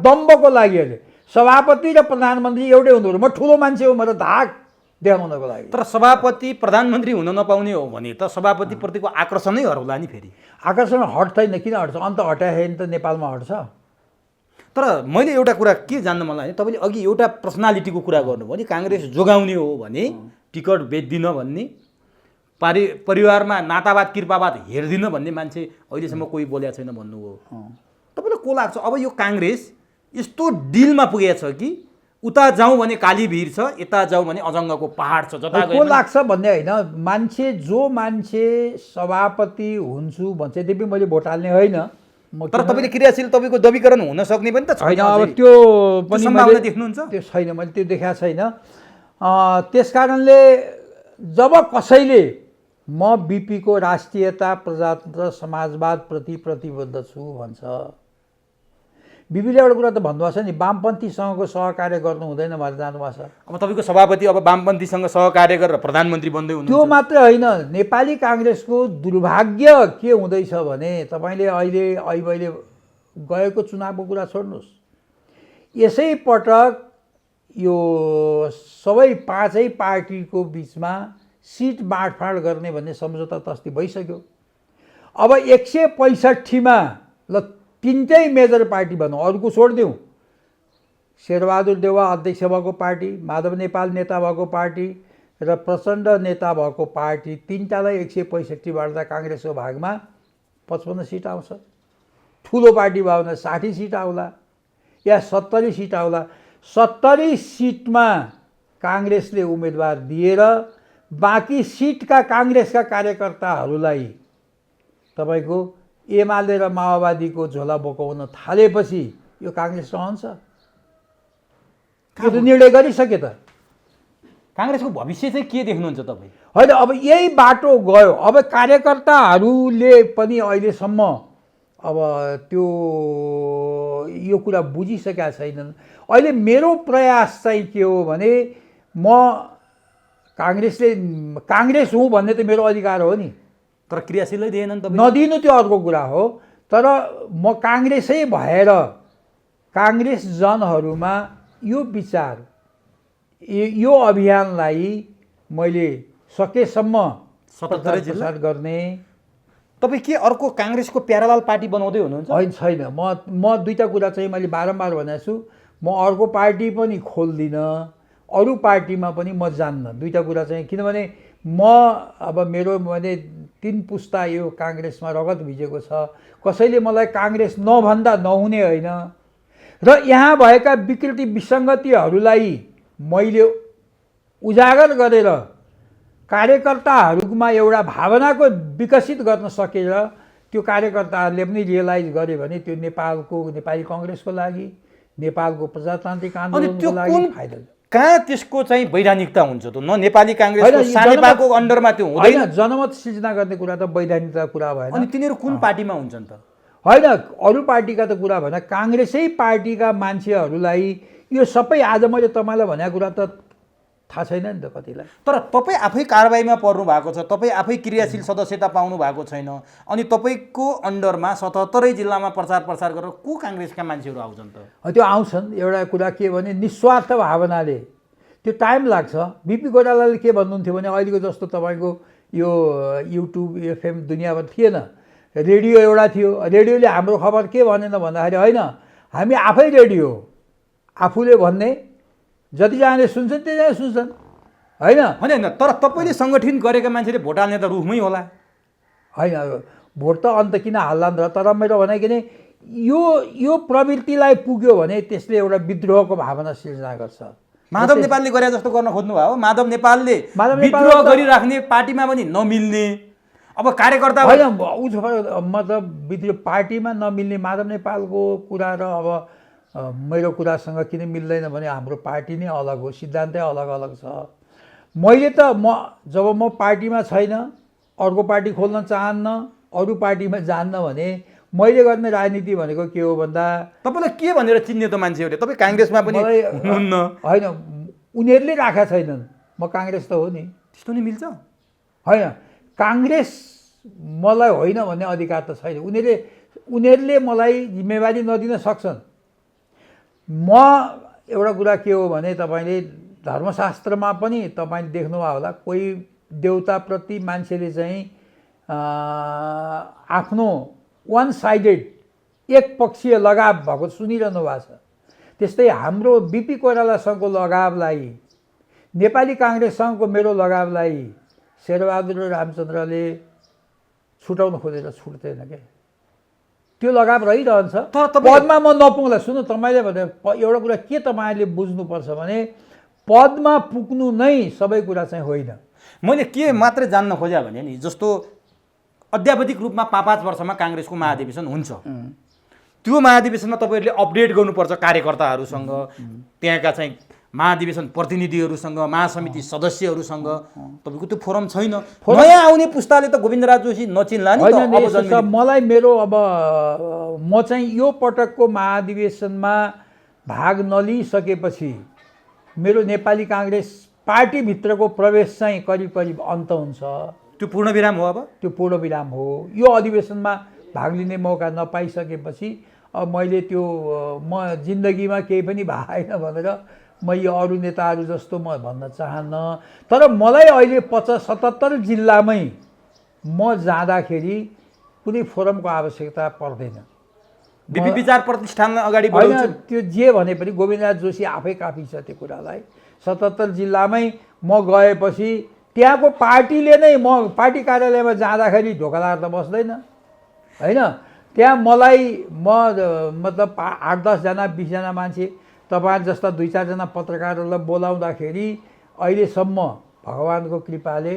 दम्बको लागि अहिले सभापति र प्रधानमन्त्री एउटै हुनु। म ठुलो मान्छे हो भनेर धाक देखाउनको लागि। तर सभापति प्रधानमन्त्री हुन नपाउने हो भने त सभापतिप्रतिको आकर्षणै हराउला नि। फेरि आकर्षण हट्दैन। किन हट्छ? अन्त हटाएन त नेपालमा हट्छ। तर मैले एउटा कुरा के जान्न मन लाग्यो, तपाईँले अघि एउटा पर्सनालिटीको कुरा गर्नुभयो नि, काङ्ग्रेस जोगाउने हो भने टिकट बेच्दिन भन्ने, परिवारमा नातावाद कृपावाद हेर्दिन भन्ने मान्छे अहिलेसम्म कोही बोलेको छैन भन्नुभयो। तपाईँलाई को लाग्छ अब यो काङ्ग्रेस यस्तो डिलमा पुगेछ कि उता जाउँ भने काली भिर छ, यता जाउँ भने अजङ्गको पहाड छ, जता को लाग्छ भन्ने होइन। जो मान्छे सभापति हुन्छु भन्छ, यद्यपि मैले भोट हाल्ने होइन। तर तपाईँले क्रियाशील तपाईँको दवीकरण हुन सक्ने पनि त छैन। अब त्यो पनि सम्भावना देख्नुहुन्छ? त्यो छैन, मैले त्यो देखाएको छैन। त्यस कारणले जब कसैले म बिपीको राष्ट्रियता, प्रजातन्त्र, समाजवादप्रति प्रतिबद्ध छु भन्छ, बिपीले एउटा कुरा त भन्नुभएको छ नि, वामपन्थीसँगको सहकार्य गर्नु हुँदैन भनेर जानुभएको छ। अब तपाईँको सभापति अब वामपन्थीसँग सहकार्य गरेर प्रधानमन्त्री बन्दै हुनुहुन्छ। त्यो मात्र होइन, नेपाली काङ्ग्रेसको दुर्भाग्य के हुँदैछ भने तपाईँले अहिले गएको चुनावको कुरा छोड्नुहोस्, यसै पटक यो सबै पाँचै पार्टीको बिचमा सिट बाँडफाँड गर्ने भन्ने सम्झौता त अस्ति भइसक्यो। अब 165मा ल तिनटै मेजर पार्टी भनौँ, अरूको छोडिदिउँ, शेरबहादुर देउवा अध्यक्ष भएको पार्टी, माधव नेपाल नेता भएको पार्टी र प्रचण्ड नेता भएको पार्टी, तिनटालाई 165 बाँड्दा काङ्ग्रेसको भागमा 55 सिट आउँछ। ठुलो पार्टी भयो भने 60 सिट आउला या 70 सिट आउला। 70 सिटमा काङ्ग्रेसले उम्मेदवार दिएर बाँकी सिटका काङ्ग्रेसका कार्यकर्ताहरूलाई तपाईँको एमाले र माओवादीको झोला बोकाउन थालेपछि यो काङ्ग्रेस रहन्छ? यो त निर्णय गरिसके त। काङ्ग्रेसको भविष्य चाहिँ के देख्नुहुन्छ तपाईँ? होइन, अब यही बाटो गयो। अब कार्यकर्ताहरूले पनि अहिलेसम्म अब त्यो यो कुरा बुझिसकेका छैनन्। अहिले मेरो प्रयास चाहिँ के हो भने म काङ्ग्रेस हुँ भन्ने त मेरो अधिकार हो नि, तर क्रियाशीलै दिएनन् तपाईँ। नदिनु त्यो अर्को कुरा हो। तर म काङ्ग्रेसै भएर काङ्ग्रेस जनहरूमा यो विचार यो अभियानलाई मैले सकेसम्म 77 जिल्ला प्रचार गर्ने। तपाईँ के अर्को काङ्ग्रेसको प्यारालाल पार्टी बनाउँदै हुनुहुन्छ? होइन, छैन। म दुईवटा कुरा चाहिँ मैले बारम्बार भनेको छु, म अर्को पार्टी पनि खोल्दिनँ, अरू पार्टीमा पनि म जान्न। दुईवटा कुरा चाहिँ, किनभने म अब मेरो भने 3 पुस्ता यो काङ्ग्रेसमा रगत भिजेको छ। कसैले मलाई काङ्ग्रेस नभन्दा नहुने होइन। र यहाँ भएका विकृति विसङ्गतिहरूलाई मैले उजागर गरेर कार्यकर्ताहरूमा एउटा भावनाको विकसित गर्न सकेर त्यो कार्यकर्ताहरूले पनि रियलाइज गरे भने त्यो नेपाली काङ्ग्रेसको लागि, नेपालको प्रजातान्त्रिक आन्दोलनको लागि फाइदा। कहाँ त्यसको चाहिँ वैधानिकता हुन्छ त? न नेपाली काङ्ग्रेसको सानेपाको अन्डरमा त्यो हुँदैन। जनमत सिर्जना गर्ने कुरा त वैधानिकता कुरा भएन। अनि तिनीहरू कुन पार्टीमा हुन्छन् त? होइन, अरू पार्टीका त कुरा भएन, काङ्ग्रेसै पार्टीका मान्छेहरूलाई यो सबै आज मैले तपाईँलाई भनेको कुरा त थाहा छैन नि त कतिलाई। तर तपाईँ आफै कारबाहीमा पर्नु भएको छ, तपाईँ आफै क्रियाशील सदस्यता पाउनु भएको छैन, अनि तपाईँको अन्डरमा 77 जिल्लामा प्रचार गरेर को काङ्ग्रेसका मान्छेहरू आउँछन् त? त्यो आउँछन्। एउटा कुरा के भने निस्वार्थ भावनाले त्यो टाइम लाग्छ। बिपी कोइरालाले के भन्नुहुन्थ्यो भने अहिलेको जस्तो तपाईँको यो युट्युब एफएम दुनियाँभर थिएन, रेडियो एउटा थियो। रेडियोले हाम्रो खबर के भनेन भन्दाखेरि होइन, हामी आफै रेडियो, आफूले भन्ने जतिजनाले सुन्छन् त्यतिजना सुन्छन्, होइन? होइन, तर तपाईँले सङ्गठन गरेका मान्छेले भोट हाल्ने त रुखमै होला। होइन, भोट त अन्त किन हाल्ला नि त? तर मेरो भनाइ किन यो प्रवृत्तिलाई पुग्यो भने त्यसले एउटा विद्रोहको भावना सिर्जना गर्छ। माधव नेपालले गरे जस्तो गर्न खोज्नु भयो? माधव नेपालले विद्रोह गरिराख्ने पार्टीमा पनि नमिल्ने, अब कार्यकर्ता होइन, मतलब विद्रोह पार्टीमा नमिल्ने माधव नेपालको कुरा र अब मेरो कुरासँग किन मिल्दैन भने हाम्रो पार्टी नै अलग हो, सिद्धान्तै अलग अलग छ। मैले त जब म पार्टीमा छैन, अर्को पार्टी खोल्न चाहन्न, अरू पार्टीमा जान्न भने मैले गर्ने राजनीति भनेको के हो भन्दा तपाईँलाई के भनेर चिन्ने त मान्छेहरूले? तपाईँ काङ्ग्रेसमा पनि हुनुहुन्न। होइन, उनीहरूले राखेका छैनन्, म काङ्ग्रेस त हो नि। त्यस्तो नि मिल्छ? होइन, काङ्ग्रेस मलाई होइन भन्ने अधिकार त छैन। उनीहरूले मलाई जिम्मेवारी नदिन सक्छन्। म एउटा कुरा के हो भने तपाईँले धर्मशास्त्रमा पनि तपाईँले देख्नुभयो होला, कोही देउताप्रति मान्छेले चाहिँ आफ्नो वान साइडेड एकपक्षीय लगाव भएको सुनिरहनु भएको छ। त्यस्तै हाम्रो बिपी कोइरालासँगको लगावलाई, नेपाली काङ्ग्रेससँगको मेरो लगावलाई शेरबहादुर र रामचन्द्रले छुटाउन खोजेर छुट्दैन क्या। त्यो लगाव रहिरहन्छ। पदमा म नपुग्ला। सुन्नु, तपाईँले भने एउटा कुरा के तपाईँले बुझ्नुपर्छ भने पदमा पुग्नु नै सबै कुरा चाहिँ होइन। मैले के मात्रै जान्न खोजेँ भने नि, जस्तो अध्यावधिक रूपमा 5-5 वर्षमा काङ्ग्रेसको महाधिवेशन हुन्छ, त्यो महाधिवेशनमा तपाईँहरूले अपडेट गर्नुपर्छ कार्यकर्ताहरूसँग, त्यहाँका चाहिँ महाधिवेशन प्रतिनिधिहरूसँग, महासमिति सदस्यहरूसँग। तपाईँको त्यो फोरम छैन। नयाँ आउने पुस्ताले त गोविन्दराज जोशी नचिन्ला नि त। मलाई मेरो अब म चाहिँ यो पटकको महाधिवेशनमा भाग नलिइसकेपछि मेरो नेपाली काङ्ग्रेस पार्टीभित्रको प्रवेश चाहिँ करिब करिब अन्त हुन्छ। त्यो पूर्णविराम हो? अब त्यो पूर्णविराम हो। यो अधिवेशनमा भाग लिने मौका नपाइसकेपछि अब मैले त्यो म जिन्दगीमा केही पनि भएन भनेर म यो अरू नेताहरू जस्तो म भन्न चाहन्न। तर मलाई अहिले 77 जिल्लामै म जाँदाखेरि कुनै फोरमको आवश्यकता पर्दैन। बिपी विचार प्रतिष्ठानलाई अगाडि बढाउँछु। त्यो जे भने पनि गोविन्दराज जोशी आफै काफी छ त्यो कुरालाई। 77 जिल्लामै म गएपछि त्यहाँको पार्टीले नै, म पार्टी कार्यालयमा जाँदाखेरि ढोका लाएर त बस्दैन, होइन? त्यहाँ मलाई मतलब 8-10 जना 20 जना मान्छे तपाईँ जस्ता 2-4 जना पत्रकारहरूलाई बोलाउँदाखेरि अहिलेसम्म भगवानको कृपाले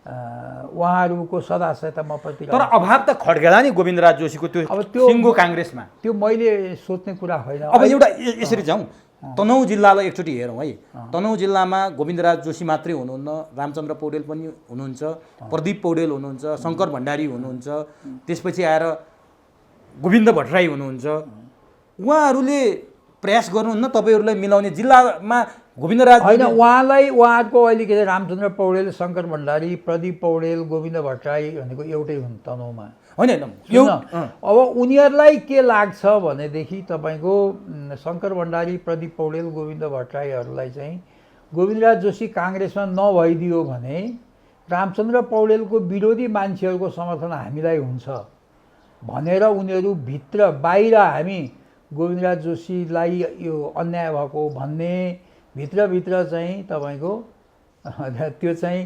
उहाँहरूको सदा सहायता म प्रति। तर अभाव त खड्केला नि गोविन्दराज जोशीको त्यो सिङ्गो काङ्ग्रेसमा। त्यो मैले सोच्ने कुरा होइन। अब एउटा यसरी जाउँ, तनहुँ जिल्लालाई एकचोटि हेरौँ है। तनहुँ जिल्लामा गोविन्दराज जोशी मात्रै हुनुहुन्न, रामचन्द्र पौडेल पनि हुनुहुन्छ, प्रदीप पौडेल हुनुहुन्छ, शङ्कर भण्डारी हुनुहुन्छ, त्यसपछि आएर गोविन्द भट्टराई हुनुहुन्छ। उहाँहरूले प्रयास गर्नुहुन्न तपाईँहरूलाई मिलाउने? जिल्लामा गोविन्दराज होइन, उहाँहरूको अहिले के अरे रामचन्द्र पौडेल, शङ्कर भण्डारी, प्रदीप पौडेल, गोविन्द भट्टराई भनेको एउटै हुन् तनहुँमा। होइन अब उनीहरूलाई के लाग्छ भनेदेखि तपाईँको शङ्कर भण्डारी, प्रदीप पौडेल, गोविन्द भट्टराईहरूलाई चाहिँ गोविन्दराज जोशी काङ्ग्रेसमा नभइदियो भने रामचन्द्र पौडेलको विरोधी मान्छेहरूको समर्थन हामीलाई हुन्छ भनेर उनीहरू भित्र बाहिर हामी गोविन्दराज जोशीलाई यो अन्याय भएको भन्ने भित्रभित्र चाहिँ तपाईँको त्यो चाहिँ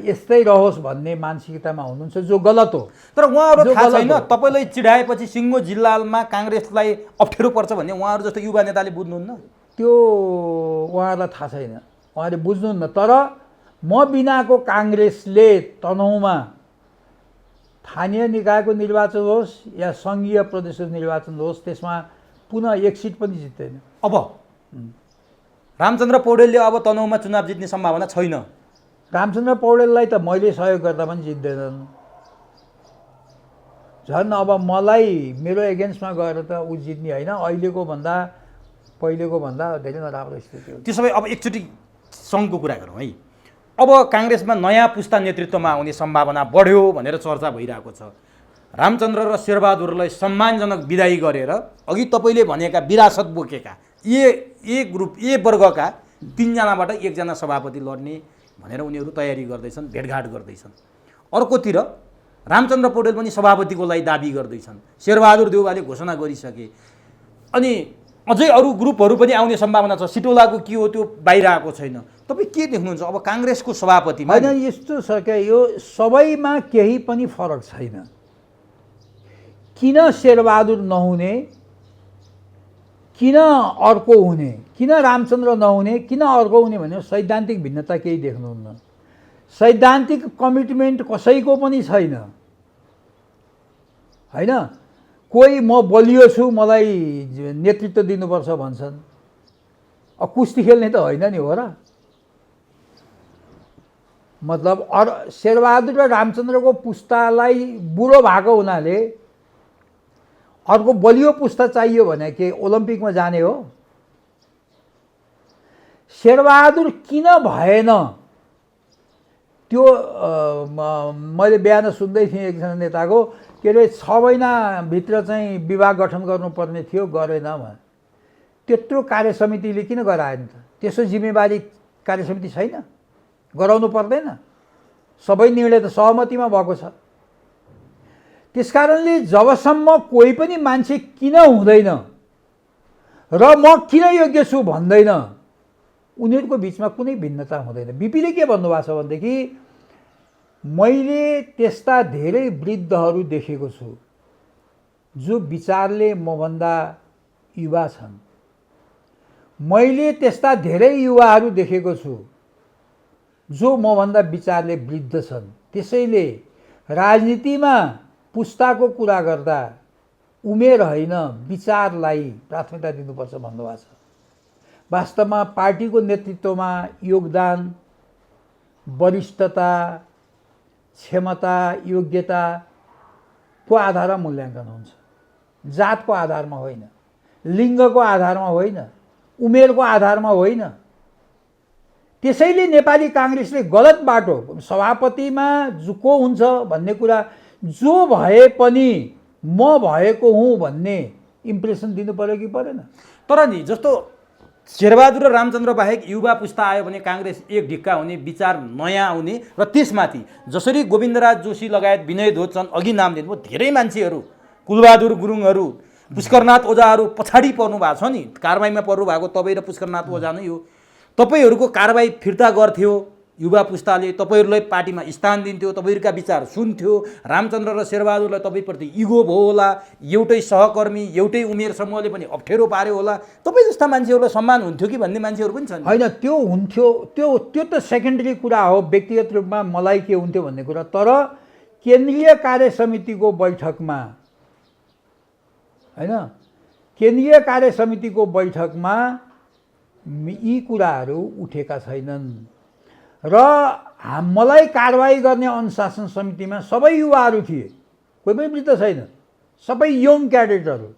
यस्तै रहोस् भन्ने मानसिकतामा हुनुहुन्छ, जो गलत हो। तर उहाँहरू थाहा छैन तपाईँलाई चिडाएपछि सिङ्गो जिल्लामा काङ्ग्रेसलाई अप्ठ्यारो पर्छ भन्ने उहाँहरू जस्तो युवा नेताले बुझ्नुहुन्न? त्यो उहाँहरूलाई थाहा छैन, उहाँले बुझ्नुहुन्न। तर म बिनाको काङ्ग्रेसले तनहुँमा स्थानीय निकायको निर्वाचन होस् या सङ्घीय प्रदेश निर्वाचन होस् त्यसमा पुनः एक सिट पनि जित्दैन। अब रामचन्द्र पौडेलले अब तनहुँमा चुनाव जित्ने सम्भावना छैन। रामचन्द्र पौडेललाई त मैले सहयोग गर्दा पनि जित्दैनन्। झन् अब मलाई मेरो एगेन्स्टमा गएर त ऊ जित्ने होइन, अहिलेको भन्दा पहिलेको भन्दा धेरै नराम्रो स्थिति हो। त्यसो भए अब एकचोटि सङ्घको कुरा गरौँ है। अब काङ्ग्रेसमा नयाँ पुस्ता नेतृत्वमा आउने सम्भावना बढ्यो भनेर चर्चा भइरहेको छ। रामचन्द्र र शेरबहादुरलाई सम्मानजनक विदाई गरेर अघि तपाईँले भनेका विरासत बोकेका ए ग्रुप ए वर्गका 3 जनाबाट 1 जना सभापति लड्ने भनेर उनीहरू तयारी गर्दैछन्, भेटघाट गर्दैछन्। अर्कोतिर रामचन्द्र पौडेल पनि सभापतिको लागि दाबी गर्दैछन्, शेरबहादुर देउवाले घोषणा गरिसके। अनि अझै अरू ग्रुपहरू पनि आउने सम्भावना छ। सिटोलाको के हो त्यो बाहिर आएको छैन। तपाईँ के देख्नुहुन्छ अब काङ्ग्रेसको सभापतिमा? होइन, यस्तो छ क्या, यो सबैमा केही पनि फरक छैन। किन शेरबहादुर नहुने, किन अर्को हुने, किन रामचन्द्र नहुने, किन अर्को हुने भने सैद्धान्तिक भिन्नता केही देख्नुहुन्न। सैद्धान्तिक कमिटमेन्ट कसैको पनि छैन। होइन, कोही म बलियो छु मलाई नेतृत्व दिनुपर्छ भन्छन्। अब कुस्ती खेल्ने त होइन नि हो र। मतलब शेरबहादुर र रामचन्द्रको पुस्तालाई बुढो भएको हुनाले अर्को बलियो पुस्ता चाहियो भने के ओलम्पिकमा जाने हो? शेरबहादुर किन भएन त्यो मैले बिहान सुन्दै थिएँ एकजना नेताको, के अरे 6 महिनाभित्र चाहिँ विभाग गठन गर्नुपर्ने थियो, गरेन भने। त्यत्रो कार्यसमितिले किन गराएन त? त्यसो जिम्मेवारी कार्यसमिति छैन? गराउनु पर्दैन? सबै निर्णय त सहमतिमा भएको छ। त्यसकारणले जबसम्म कोही पनि मान्छे किन हुँदैन र म किन योग्य छु भन्दैन, उनीहरूको बिचमा कुनै भिन्नता हुँदैन। बिपीले के भन्नुभएको छ भनेदेखि मैले त्यस्ता धेरै वृद्धहरू देखेको छु जो विचारले मभन्दा युवा छन्। मैले त्यस्ता धेरै युवाहरू देखेको छु जो मभन्दा विचारले वृद्ध छन्। त्यसैले राजनीतिमा पुस्ताको कुरा गर्दा उमेर होइन विचारलाई प्राथमिकता दिनुपर्छ भन्नुभएको छ। वास्तवमा पार्टीको नेतृत्वमा योगदान, वरिष्ठता, क्षमता, योग्यताको आधारमा मूल्याङ्कन हुन्छ, जातको आधारमा होइन, लिङ्गको आधारमा होइन, उमेरको आधारमा होइन। त्यसैले नेपाली काङ्ग्रेसले गलत बाटो, सभापतिमा जो को हुन्छ भन्ने कुरा जो भए पनि म भएको हुँ भन्ने इम्प्रेसन दिनु पर्यो कि परेन? तर नि जस्तो शेरबहादुर र रामचन्द्र बाहेक युवा पुस्ता आयो भने काङ्ग्रेस एक ढिक्का हुने, विचार नयाँ आउने र त्यसमाथि जसरी गोविन्दराज जोशी लगायत विनय ध्वजन अघि नाम दिनुभयो, धेरै मान्छेहरू, कुलबहादुर गुरुङहरू, पुष्करनाथ ओझाहरू पछाडि पर्नु भएको छ नि। कारबाहीमा पर्नु भएको तपाईँ र पुष्करनाथ ओझा नै हो। तपाईँहरूको कारबाही फिर्ता गर्थ्यो, युवा पुस्ताले तपाईँहरूलाई पार्टीमा स्थान दिन्थ्यो, तपाईँहरूका विचार सुन्थ्यो, रामचन्द्र र शेरबहादुरलाई तपाईँप्रति इगो भयो होला, एउटै सहकर्मी एउटै उमेर समूहले पनि अप्ठ्यारो पार्यो होला, तपाईँ जस्ता मान्छेहरूलाई सम्मान हुन्थ्यो कि भन्ने मान्छेहरू पनि छन्। होइन, त्यो हुन्थ्यो, त्यो त सेकेन्डरी कुरा हो, व्यक्तिगत रूपमा मलाई के हुन्थ्यो भन्ने कुरा। तर केन्द्रीय कार्य समितिको बैठकमा, होइन, केन्द्रीय कार्य समितिको बैठकमा यी कुराहरू उठेका छैनन् र मलाई कारवाही गर्ने अनुशासन समितिमा सबै युवाहरू थिए, कोही पनि वृद्ध छैन, सबै यङ क्याडेटहरू।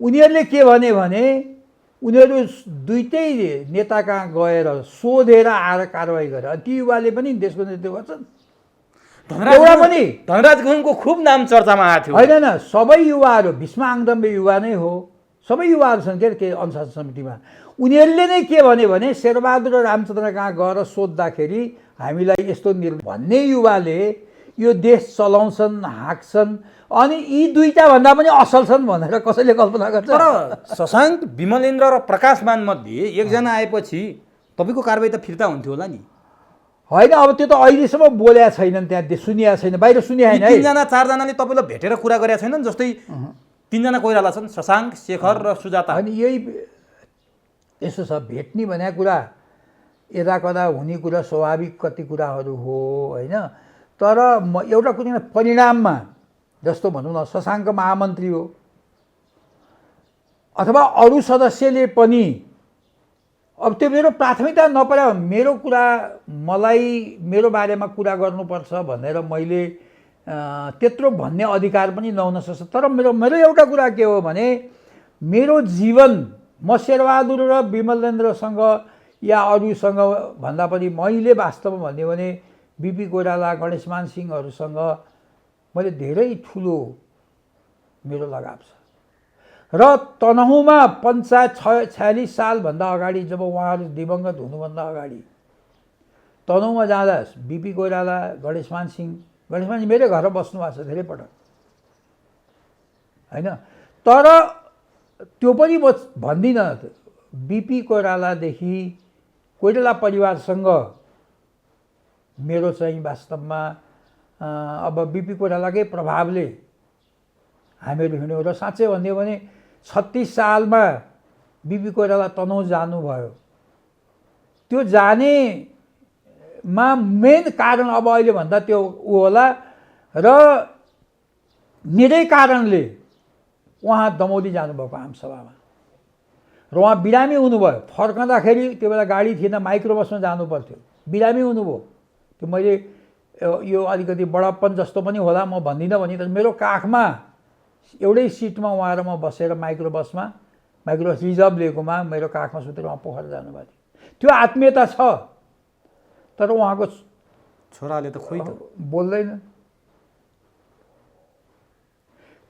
उनीहरूले के भने उनीहरू दुईटै नेता कहाँ गएर सोधेर आएर कारवाही गरे। ती युवाले पनि देशको नेतृत्व गर्छन्। एउटा पनि धनराज गुरुङको खुब नाम चर्चामा आएको थियो। होइन, सबै युवाहरू, भीष्म आङदम्बे युवा नै हो, सबै युवाहरू छन् के अनुशासन समितिमा। उनीहरूले नै के भने शेरबहादुर र रामचन्द्र कहाँ गएर सोद्धाखेरि हामीलाई यस्तो भन्ने युवाले यो देश चलाउँछन्, हाँक्छन्, अनि यी दुईटा भन्दा पनि असल छन् भनेर कसैले कल्पना गर्छ? तर शशाङ्क, विमलेन्द्र र प्रकाशमान मध्ये एकजना आएपछि तपाईँको कारवाही त फिर्ता हुन्थ्यो होला नि? होइन, अब त्यो त अहिलेसम्म बोलेका छैनन्, त्यहाँ सुनिया छैन, बाहिर सुनिया होइन। तीनजना चारजनाले तपाईँलाई भेटेर कुरा गरेका छैनन्? जस्तै तीनजना कोइराला छन्, शशाङ्क, शेखर र सुजाता। अनि यही यसो छ, भेट्ने भनेको कुरा यता कता हुने कुरा स्वाभाविक कति कुराहरू हो, होइन। तर एउटा कुनै परिणाममा, जस्तो भनौँ न, शशाङ्क महामन्त्री हो अथवा अरू सदस्यले पनि, अब त्यो मेरो प्राथमिकता नपरे मेरो कुरा, मलाई मेरो बारेमा कुरा गर्नुपर्छ भनेर मैले त्यत्रो भन्ने अधिकार पनि नहुन सक्छ। तर मेरो एउटा कुरा के हो भने, मेरो जीवन म शेरबहादुर र विमलेन्द्रसँग या अरूसँग भन्दा पनि मैले वास्तवमा भन्यो भने बिपी कोइराला, गणेशमान सिंहहरूसँग मैले धेरै ठुलो मेरो लगाव छ। र तनहुँमा पञ्चायत 46 सालभन्दा अगाडि, जब उहाँहरू दिवंगत हुनुभन्दा अगाडि तनहुँमा जाँदा बिपी कोइराला, गणेशमान सिंह मेरै घर बस्नु भएको छ धेरै पटक, होइन। तर त्यो पनि म भन्दिनँ, बिपी कोइरालादेखि कोइराला परिवारसँग मेरो चाहिँ वास्तवमा अब बिपी कोइरालाकै प्रभावले हामीहरू हिँड्यौँ। र साँच्चै भन्यो भने 36 सालमा बिपी कोइराला तनहुँ जानुभयो। त्यो जानेमा मेन कारण अब अहिले भन्दा त्यो ऊ होला, र मेरै कारणले उहाँ दमौली जानुभएको आमसभामा, र उहाँ बिरामी हुनुभयो। फर्कँदाखेरि त्यो बेला गाडी थिएन, माइक्रो बसमा जानु पर्थ्यो, बिरामी हुनुभयो। त्यो मैले यो अलिकति बडप्पन जस्तो पनि होला, म भन्दिनँ भने, तर मेरो काखमा एउटै सिटमा उहाँ र म बसेर माइक्रो बस रिजर्भ लिएकोमा मेरो काखमा सुतेर उहाँ पोखरा जानुभएको थियो। त्यो आत्मीयता छ। तर उहाँको छोराले त खोइ त बोल्दैन।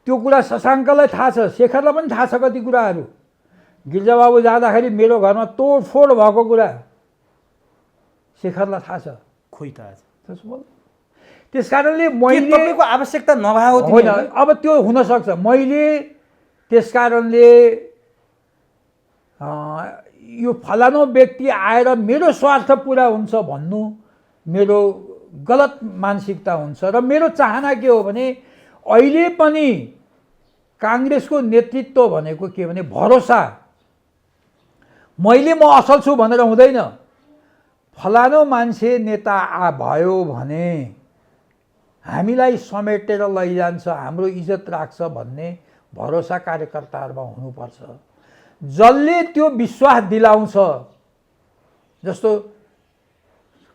त्यो कुरा शशाङ्कलाई थाहा छ, शेखरलाई पनि थाहा छ कति कुराहरू। गिर्जाबाबु जाँदाखेरि मेरो घरमा तोडफोड भएको कुरा शेखरलाई थाहा छ। खोइ त आज त्यस कारणले मैले तपाईँको आवश्यकता नभएको होइन, अब त्यो हुनसक्छ। मैले त्यस कारणले यो फलानु व्यक्ति आएर मेरो स्वार्थ पुरा हुन्छ भन्नु मेरो गलत मानसिकता हुन्छ। र मेरो चाहना के हो भने, अहिले पनि काङ्ग्रेसको नेतृत्व भनेको के भने भरोसा। मैले म असल छु भनेर हुँदैन। फलानु मान्छे नेता भयो भने हामीलाई समेटेर लैजान्छ, हाम्रो इज्जत राख्छ भन्ने भरोसा कार्यकर्ताहरूमा हुनुपर्छ। जसले त्यो विश्वास दिलाउँछ, जस्तो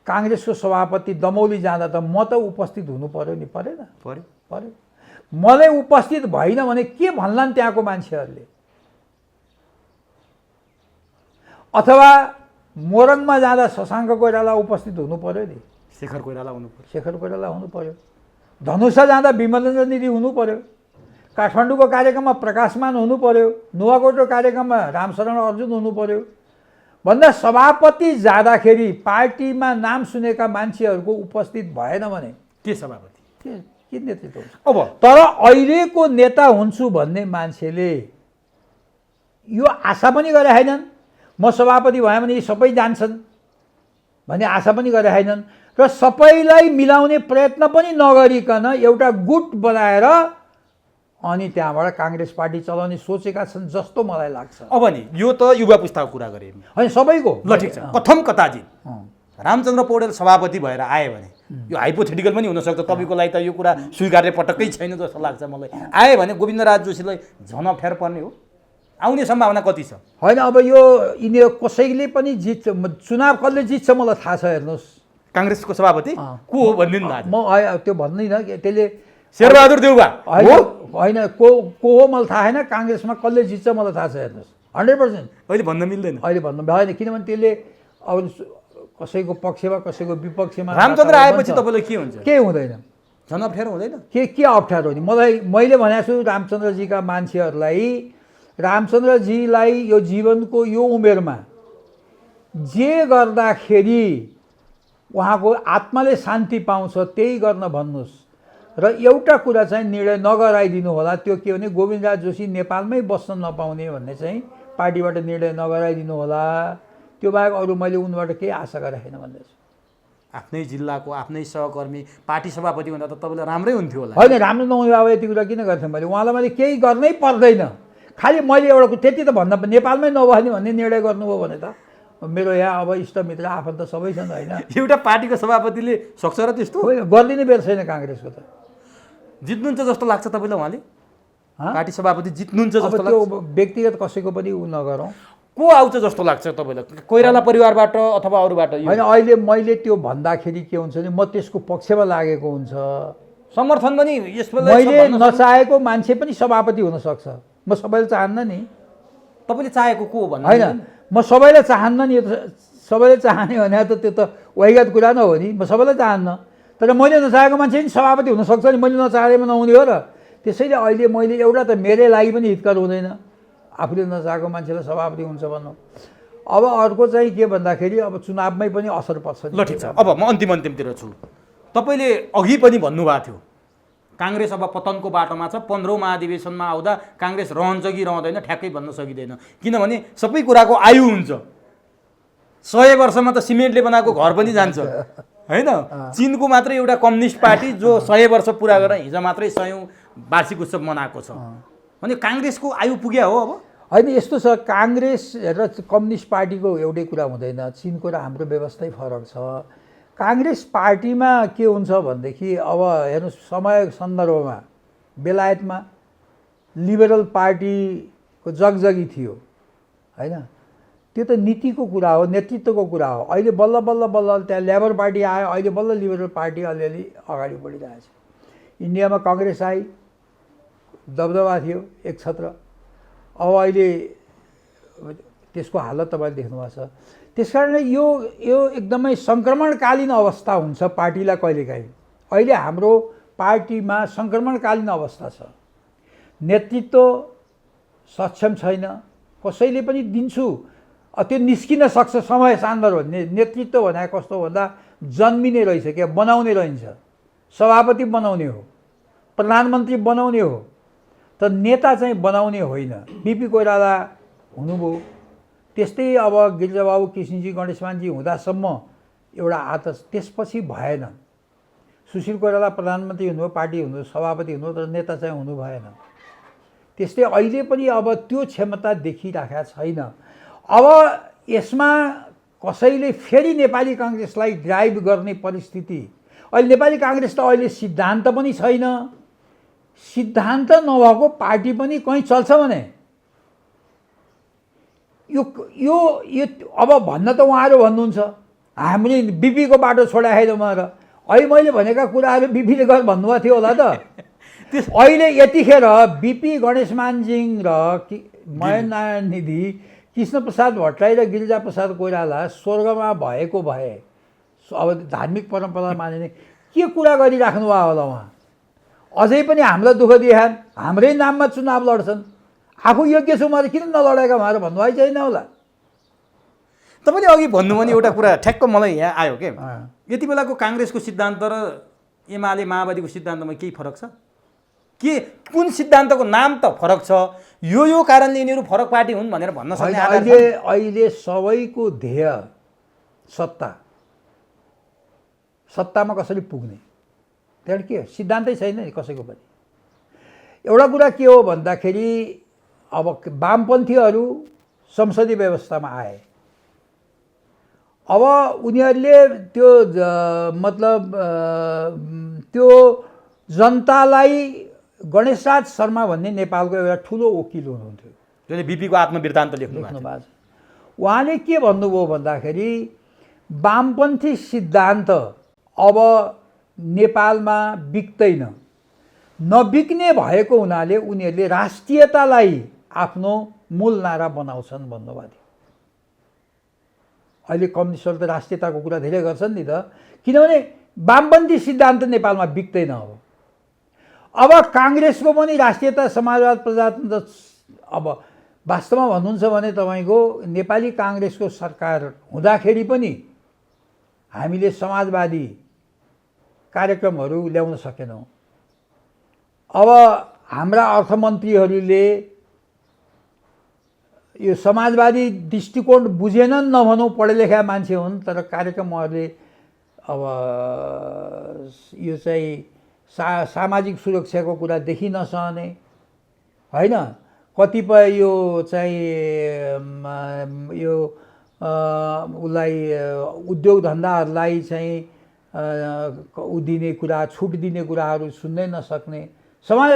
काङ्ग्रेसको सभापति दमौली जाँदा त म त उपस्थित हुनु पर्यो नि, परेन? पर्यो। मलाई उपस्थित भएन भने के भन्लान् त्यहाँको मान्छेहरूले? अथवा मोरङमा जाँदा शशाङ्क कोइराला उपस्थित हुनु पर्यो नि, शेखर कोइराला हुनु पर्यो। धनुषा जाँदा विमलेन्द्र निधि हुनु पर्यो। काठमाडौँको कार्यक्रममा प्रकाशमान हुनु पर्यो। नुवाकोटको कार्यक्रममा रामशरण अर्जुन हुनु पर्यो। भन्दा सभापति जाँदाखेरि पार्टीमा नाम सुनेका मान्छेहरूको उपस्थित भएन भने के सभापति, के नेतृत्व हुन्छ? अब तर अहिलेको नेता हुन्छु भन्ने मान्छेले यो आशा पनि गरे छैनन्। म सभापति भएँ भने यी सबै जान्छन्, भन्ने आशा पनि गरेका छैनन् र सबैलाई मिलाउने प्रयत्न पनि नगरिकन एउटा गुट बनाएर अनि त्यहाँबाट काङ्ग्रेस पार्टी चलाउने सोचेका छन् जस्तो मलाई लाग्छ। अब नि यो त युवा पुस्ताको कुरा गरेँ होइन सबैको ल ठिक छ। कथम कताजित रामचन्द्र पौडेल सभापति भएर आयो भने यो हाइपोथेटिकल पनि हुनसक्छ, तपाईँको लागि त यो कुरा स्वीकार्य पटक्कै छैन जस्तो लाग्छ मलाई। आयो भने गोविन्दराज जोशीलाई झन अप्ठ्यारो पर्ने हो, आउने सम्भावना कति छ? होइन अब यो यिनीहरू कसैले पनि जित्छ, चुनाव कसले जित्छ मलाई थाहा छ। हेर्नुहोस् काङ्ग्रेसको सभापति को हो भनिदिनु न। म त्यो भन्दिनँ त्यसले शेरबहादुर देउवा होइन को हो मलाई थाहा छैन। काङ्ग्रेसमा कसले जित्छ मलाई थाहा छ। हेर्नुहोस् 100% अहिले भन्न मिल्दैन, अहिले भन्नु भएन, किनभने त्यसले अब कसैको पक्षमा कसैको विपक्षमा रामचन्द्र आएपछि तपाईँलाई के हुन्छ? केही हुँदैन, झन् अप्ठ्यारो हुँदैन? के अप्ठ्यारो नि मैले भनेको छु रामचन्द्रजीका मान्छेहरूलाई, रामचन्द्रजीलाई यो जीवनको यो उमेरमा जे गर्दाखेरि उहाँको आत्माले शान्ति पाउँछ त्यही गर्न भन्नुहोस्। र एउटा कुरा चाहिँ निर्णय नगराइदिनु होला, त्यो के भने गोविन्दराज जोशी नेपालमै बस्न नपाउने भन्ने चाहिँ पार्टीबाट निर्णय नगराइदिनु होला। त्यो बाहेक अरू मैले उनबाट केही आशा गरेको छैन भन्दैछु। आफ्नै जिल्लाको आफ्नै सहकर्मी पार्टी सभापति भन्दा त तपाईँलाई राम्रै हुन्थ्यो होला। होइन राम्रो नहुने अब यति कुरा किन गर्थेँ मैले? उहाँलाई मैले केही गर्नै पर्दैन, खालि मैले एउटा त्यति त भन्दा नेपालमै नबस्ने भन्ने निर्णय गर्नुभयो भने त मेरो यहाँ अब इष्टमित्र आफन्त सबै छन् होइन। एउटा पार्टीको सभापतिले सक्छ र त्यस्तो? गरिदिने बेर छैन काङ्ग्रेसको त। जित्नुहुन्छ जस्तो लाग्छ तपाईँलाई उहाँले? पार्टी सभापति जित्नुहुन्छ जस्तो लाग्छ? त्यो व्यक्तिगत कसैको पनि उ नगरौँ। को आउँछ जस्तो लाग्छ तपाईँलाई? कोइराला परिवारबाट अथवा अरूबाट? होइन अहिले मैले त्यो भन्दाखेरि के हुन्छ भने म त्यसको पक्षमा लागेको हुन्छ। समर्थन पनि यसले मैले नचाहेको मान्छे पनि सभापति हुनसक्छ, म सबैले चाहन्न नि। तपाईँले चाहेको को हो भन्नु? होइन म सबैले चाहन्न नि, सबैले चाहने भने त त्यो त वाहिगात कुरा न हो नि। म सबैलाई चाहन्न, तर मैले नचाहेको मान्छे पनि सभापति हुनसक्छ नि, मैले नचाहेमा नहुने हो र। त्यसैले अहिले मैले एउटा त मेरै लागि पनि हितकर हुँदैन आफूले नचाहेको मान्छेलाई सभापति हुन्छ भन्नु। अब अर्को चाहिँ के भन्दाखेरि अब चुनावमै पनि असर पर्छ। ल ठिक छ, अब म अन्तिमतिर छु। तपाईँले अघि पनि भन्नुभएको थियो काङ्ग्रेस अब पतनको बाटोमा छ, 15औं महाधिवेशनमा आउँदा काङ्ग्रेस रहन्छ कि रहँदैन ठ्याक्कै भन्न सकिँदैन, किनभने सबै कुराको आयु हुन्छ। 100 वर्षमा त सिमेन्टले बनाएको घर पनि जान्छ होइन। चिनको मात्रै एउटा कम्युनिस्ट पार्टी जो 100 वर्ष पुरा गरेर हिजो मात्रै 100औं वार्षिक उत्सव मनाएको छ भने काङ्ग्रेसको आयु पुग्या हो। अब होइन यस्तो छ, काङ्ग्रेस र कम्युनिस्ट पार्टीको एउटै कुरा हुँदैन, चिनको र हाम्रो व्यवस्थै फरक छ। काङ्ग्रेस पार्टीमा के हुन्छ भनेदेखि अब हेर्नुहोस् समय सन्दर्भमा बेलायतमा लिबरल पार्टीको जगजगी थियो होइन, त्यो त नीतिको कुरा हो, नेतृत्वको कुरा हो। अहिले बल्ल बल्ल बल्ल त्यहाँ लेबर पार्टी आयो, अहिले बल्ल लिबरल पार्टी अलिअलि अगाडि बढिरहेछ। इन्डियामा काङ्ग्रेस आई, दबदबा थियो एक छत्र, अब अहिले त्यसको हालत तपाईँले देख्नुभएको छ। त्यस कारणले यो एकदमै सङ्क्रमणकालीन अवस्था हुन्छ पार्टीलाई कहिलेकाहीँ। अहिले हाम्रो पार्टीमा सङ्क्रमणकालीन अवस्था छ, नेतृत्व सक्षम छैन, कसैले पनि दिन्छु त्यो निस्किन सक्छ समय सन्दर्भ। नेतृत्व भनेको कस्तो भन्दा जन्मिने रहेछ, क्या बनाउने रहन्छ, सभापति बनाउने हो, प्रधानमन्त्री बनाउने हो, तर नेता चाहिँ बनाउने होइन। बिपी कोइराला हुनुभयो, त्यस्तै अब गिरिजाबाबु कृष्णजी गणेशमानजी हुँदासम्म एउटा आदर्श, त्यसपछि भएन। सुशील कोइराला प्रधानमन्त्री हुनुभयो, पार्टी हुनुभयो, सभापति हुनुभयो, तर नेता चाहिँ हुनु भएन। त्यस्तै अहिले पनि अब त्यो क्षमता देखिराखेका छैन। अब यसमा कसैले फेरि नेपाली काङ्ग्रेसलाई ड्राइभ गर्ने परिस्थिति, अहिले नेपाली काङ्ग्रेस त अहिले सिद्धान्त पनि छैन, सिद्धान्त नभएको पार्टी पनि कहीँ चल्छ भने यो यो यो अब भन्न त उहाँहरू भन्नुहुन्छ हामीले बिपीको बाटो छोडाएन उहाँहरू। अहिले मैले भनेका कुराहरू बिपीले गर भन्नुभएको थियो होला त। अहिले यतिखेर बिपी गणेशमानजिङ र महेन्द्र नारायण निधि, कृष्णप्रसाद भट्टराई र गिरिजाप्रसाद कोइराला स्वर्गमा भएको भए, अब धार्मिक परम्परा मानिने के कुरा गरिराख्नु भयो होला उहाँ? अझै पनि हामीलाई दुःख दिएछन्, हाम्रै नाममा चुनाव लड्छन्, आफू योग्य छु म किन नलडेका भनेर भन्नुभयो छैन होला। तपाईँले अघि भन्नुभयो नि एउटा कुरा ठ्याक्क मलाई यहाँ आयो के, यति बेलाको काङ्ग्रेसको सिद्धान्त र एमाले माओवादीको सिद्धान्तमा केही फरक छ के? कुन सिद्धान्तको नाम त फरक छ, यो कारणले यिनीहरू फरक पार्टी हुन् भनेर भन्न सक्ने? अहिले सबैको ध्येय सत्ता, सत्तामा कसरी पुग्ने, त्यहाँबाट के सिद्धान्तै छैन नि कसैको पनि। एउटा कुरा के हो भन्दाखेरि अब वामपन्थीहरू संसदीय व्यवस्थामा आए, अब उनीहरूले त्यो मतलब त्यो जनतालाई गणेशराज शर्मा भन्ने नेपालको एउटा ठुलो वकिल हुनुहुन्थ्यो, जसले बिपीको आत्मवृत्तान्त लेख्नु भएको छ। उहाँले के भन्नुभयो भन्दाखेरि वामपन्थी सिद्धान्त अब नेपालमा बिक्दैन, नबिक्ने भएको हुनाले उनीहरूले राष्ट्रियतालाई आफ्नो मूल नारा बनाउँछन् भन्नुभएको थियो। अहिले कम्युनिस्टहरू त राष्ट्रियताको कुरा धेरै गर्छन् नि त, किनभने वामपन्थी सिद्धान्त नेपालमा बिक्दैन। अब काङ्ग्रेसको पनि राष्ट्रियता, समाजवाद, प्रजातन्त्र, अब वास्तवमा भन्नुहुन्छ भने तपाईँको नेपाली काङ्ग्रेसको सरकार हुँदाखेरि पनि हामीले समाजवादी कार्यक्रमहरू ल्याउन सकेनौँ। अब हाम्रा अर्थमन्त्रीहरूले यो समाजवादी दृष्टिकोण बुझेनन् नभनौँ, पढे लेखा मान्छे हुन्, तर कार्यक्रम उहाँहरूले अब यो चाहिँ सामाजिक सुरक्षाको कुरा देखि नसहने होइन, कतिपय यो चाहिँ यो उसलाई उद्योग धन्दाहरूलाई चाहिँ दिने कुरा, छुट दिने कुराहरू सुन्नै नसक्ने, समाज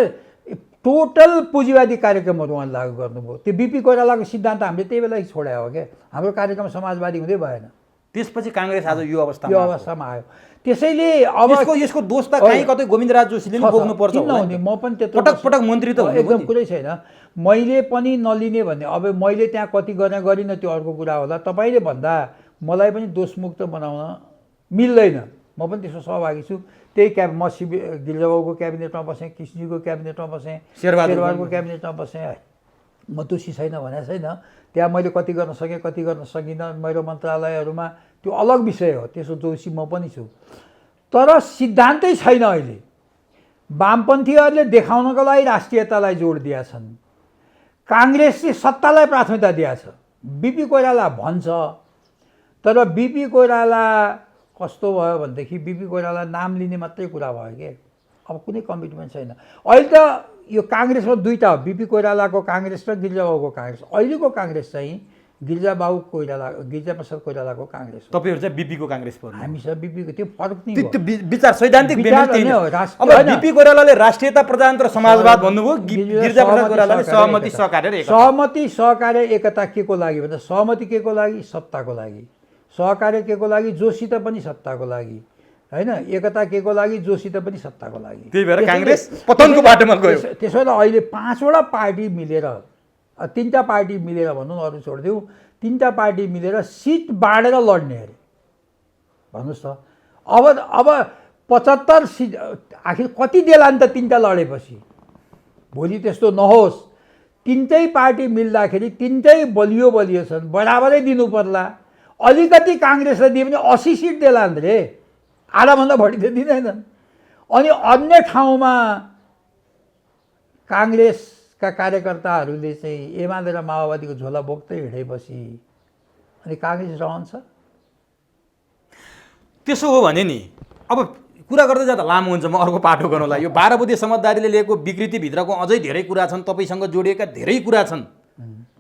टोटल पुँजीवादी कार्यक्रमहरू उहाँले लागू गर्नुभयो। त्यो बिपी कोइरालाको सिद्धान्त हामीले त्यही बेला छोडे हो क्या, हाम्रो कार्यक्रम समाजवादी हुँदै भएन। त्यसपछि काङ्ग्रेस आज यो अवस्थामा आयो। त्यसैले अब यसको दोष त कहीँ कतै गोविन्दराज जोशीले पनि बोक्नुपर्छ होला नि। म पनि त्यत्रो पटक पटक मन्त्री त एकदम कुरै छैन, मैले पनि नलिने भन्ने। अब मैले त्यहाँ कति गर्ने गरिनँ त्यो अर्को कुरा होला, तपाईँले भन्दा मलाई पनि दोषमुक्त बनाउन मिल्दैन। म पनि त्यसको सहभागी छु। त्यही म गिरिजाबाबुको क्याबिनेटमा बसेँ, कृष्णजीको क्याबिनेटमा बसेँ, शेरबहादुरको क्याबिनेटमा बसेँ। म दोषी छैन भनेको छैन, त्यहाँ मैले कति गर्न सकेँ कति गर्न सकिनँ, मेरो मन्त्रालयहरूमा त्यो अलग विषय हो, त्यसो दोषी म पनि छु। तर सिद्धान्तै छैन। अहिले वामपन्थीहरूले देखाउनको लागि राष्ट्रियतालाई जोड दिएका छन्, काङ्ग्रेसले सत्तालाई प्राथमिकता दिएको छ। बिपी कोइराला भन्छ, तर बिपी कोइराला कस्तो भयो भनेदेखि बिपी कोइराला नाम लिने मात्रै कुरा भयो के, अब कुनै कमिटमेन्ट छैन। अहिले त यो काङ्ग्रेसमा दुईवटा हो, बिपी कोइरालाको काङ्ग्रेस र गिरिजाबाबुको काङ्ग्रेस। अहिलेको काङ्ग्रेस चाहिँ गिरिजाप्रसाद कोइरालाको काङ्ग्रेस हो। तपाईँहरू चाहिँ बिपीको काङ्ग्रेस पर्नु, हामी सब बिपीको। त्यो फरक नि त्यो विचार सैद्धान्तिक होइन। अब बिपी कोइरालाले राष्ट्रियता, प्रजातन्त्र, समाजवाद भन्नुभयो, गिरिजाप्रसाद कोइरालाले सहमति, सहकार्य, एकता के को लागि भन्दा सहमति के को लागि, सत्ताको लागि। सहकार्य के को लागि, जोसित पनि सत्ताको लागि होइन। एकता के को लागि, जोसित पनि सत्ताको लागि। त्यही भएर काङ्ग्रेस पतनको बाटोमा गयो। त्यसो भए अहिले 5वटा पार्टी मिलेर, 3टा पार्टी मिलेर भनौँ, अरू छोडिदिउँ, 3टा पार्टी मिलेर सिट बाँडेर लड्ने अरे भन्नुहोस् त। अब 75 सिट आखिर कति देला नि त 3टा लडेपछि। भोलि त्यस्तो नहोस्, 3टै पार्टी मिल्दाखेरि 3टै बलियो छन्, बराबरै दिनु पर्ला। अलिकति काङ्ग्रेसलाई दियो भने 80 सिट देला नि रे, आधाभन्दा बढी त दिँदैनन्। अनि अन्य ठाउँमा काङ्ग्रेसका कार्यकर्ताहरूले चाहिँ एमाले र माओवादीको झोला बोक्दै हिँडेपछि अनि काङ्ग्रेस रहन्छ। त्यसो हो भने नि अब कुरा गर्दै जाँदा लामो हुन्छ, म अर्को पाटो गर्नुलाई। यो 12 बुँदे समझदारीले ल्याएको विकृतिभित्रको अझै धेरै कुरा छन्, तपाईँसँग जोडिएका धेरै कुरा छन्।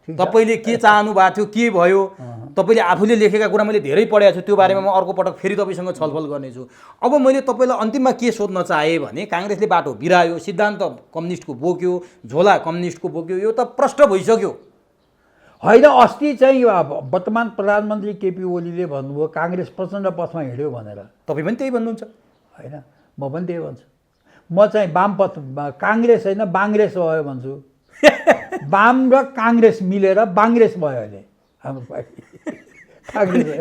तपाईँले के चाहनु भएको थियो, के भयो, तपाईँले आफूले लेखेका कुरा मैले धेरै पढेको छु, त्यो बारेमा म अर्को पटक फेरि तपाईँसँग छलफल गर्नेछु। अब मैले तपाईँलाई अन्तिममा के सोध्न चाहेँ भने, काङ्ग्रेसले बाटो बिरायो, सिद्धान्त कम्युनिस्टको बोक्यो, झोला कम्युनिस्टको बोक्यो, यो त प्रष्ट भइसक्यो होइन। अस्ति चाहिँ वर्तमान प्रधानमन्त्री केपी ओलीले भन्नुभयो काङ्ग्रेस प्रचण्ड पथमा हिँड्यो भनेर। तपाईँ पनि त्यही भन्नुहुन्छ होइन? म पनि त्यही भन्छु। म चाहिँ वामपथ, काङ्ग्रेस होइन बाङ्ग्रेस भयो भन्छु। वाम र काङ्ग्रेस मिलेर बाङ्ग्रेस भयो अहिले हाम्रो पार्टी।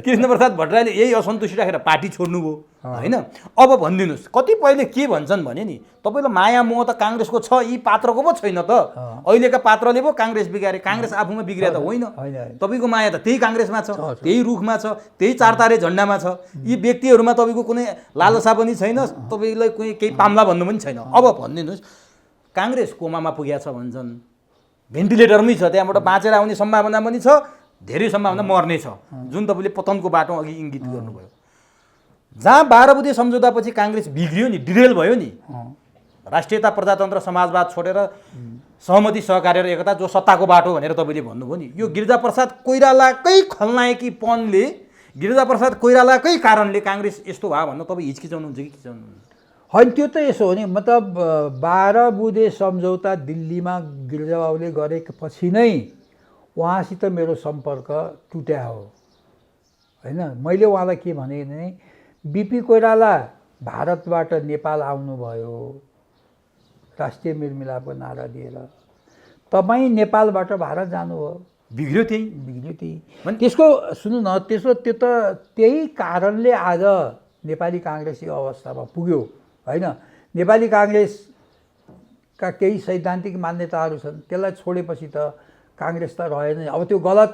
कृष्णप्रसाद भट्टराईले यही असन्तुष्टि राखेर पार्टी छोड्नुभयो होइन। अब भनिदिनुहोस्, कतिपयले के भन्छन् भने नि, तपाईँलाई माया मोह त काङ्ग्रेसको छ, यी पात्रको पो छैन त। अहिलेका पात्रले पो काङ्ग्रेस बिगारे, काङ्ग्रेस आफूमा बिग्रिया त होइन। तपाईँको माया त त्यही काङ्ग्रेसमा छ, त्यही रुखमा छ, त्यही 4 तारे झन्डामा छ। यी व्यक्तिहरूमा तपाईँको कुनै लालसा पनि छैन, तपाईँलाई केही पाम्ला भन्नु पनि छैन। अब भनिदिनुहोस्, काङ्ग्रेस कोमामा पुगेको छ भन्छन्, भेन्टिलेटरमै छ, त्यहाँबाट बाँचेर आउने सम्भावना पनि छ, धेरै सम्भावना मर्ने छ, जुन तपाईँले पतनको बाटो अघि इङ्गित गर्नुभयो। जहाँ 12 बुँदे सम्झौतापछि काङ्ग्रेस बिग्रियो नि, डिरेल भयो नि, राष्ट्रियता प्रजातन्त्र समाजवाद छोडेर सहमति सहकार्य र एकता जो सत्ताको बाटो भनेर तपाईँले भन्नुभयो नि, यो गिरिजाप्रसाद कोइरालाकै खलनायकीपनले, गिरिजाप्रसाद कोइरालाकै कारणले काङ्ग्रेस यस्तो भयो भन्न तपाईँ हिचकिचाउनुहुन्छ कि किचाउनुहुन्छ? होइन, त्यो त यसो हो नि, मतलब 12 बुँदे सम्झौता दिल्लीमा गिरिजाबाबुले गरेपछि नै उहाँसित मेरो सम्पर्क टुट्या हो होइन। मैले उहाँलाई के भने भने बिपी कोइराला भारतबाट नेपाल आउनुभयो राष्ट्रिय मेलमिलापको नारा दिएर, तपाईँ नेपालबाट भारत जानुभयो, बिग्रियो त्यही। बिग्रियो त्यही। त्यसको सुन्नु न, त्यसो त्यो त त्यही कारणले आज नेपाली काङ्ग्रेस यो अवस्थामा पुग्यो होइन। नेपाली काङ्ग्रेसका केही सैद्धान्तिक मान्यताहरू छन्, त्यसलाई छोडेपछि त काङ्ग्रेस त रहेन। अब त्यो गलत,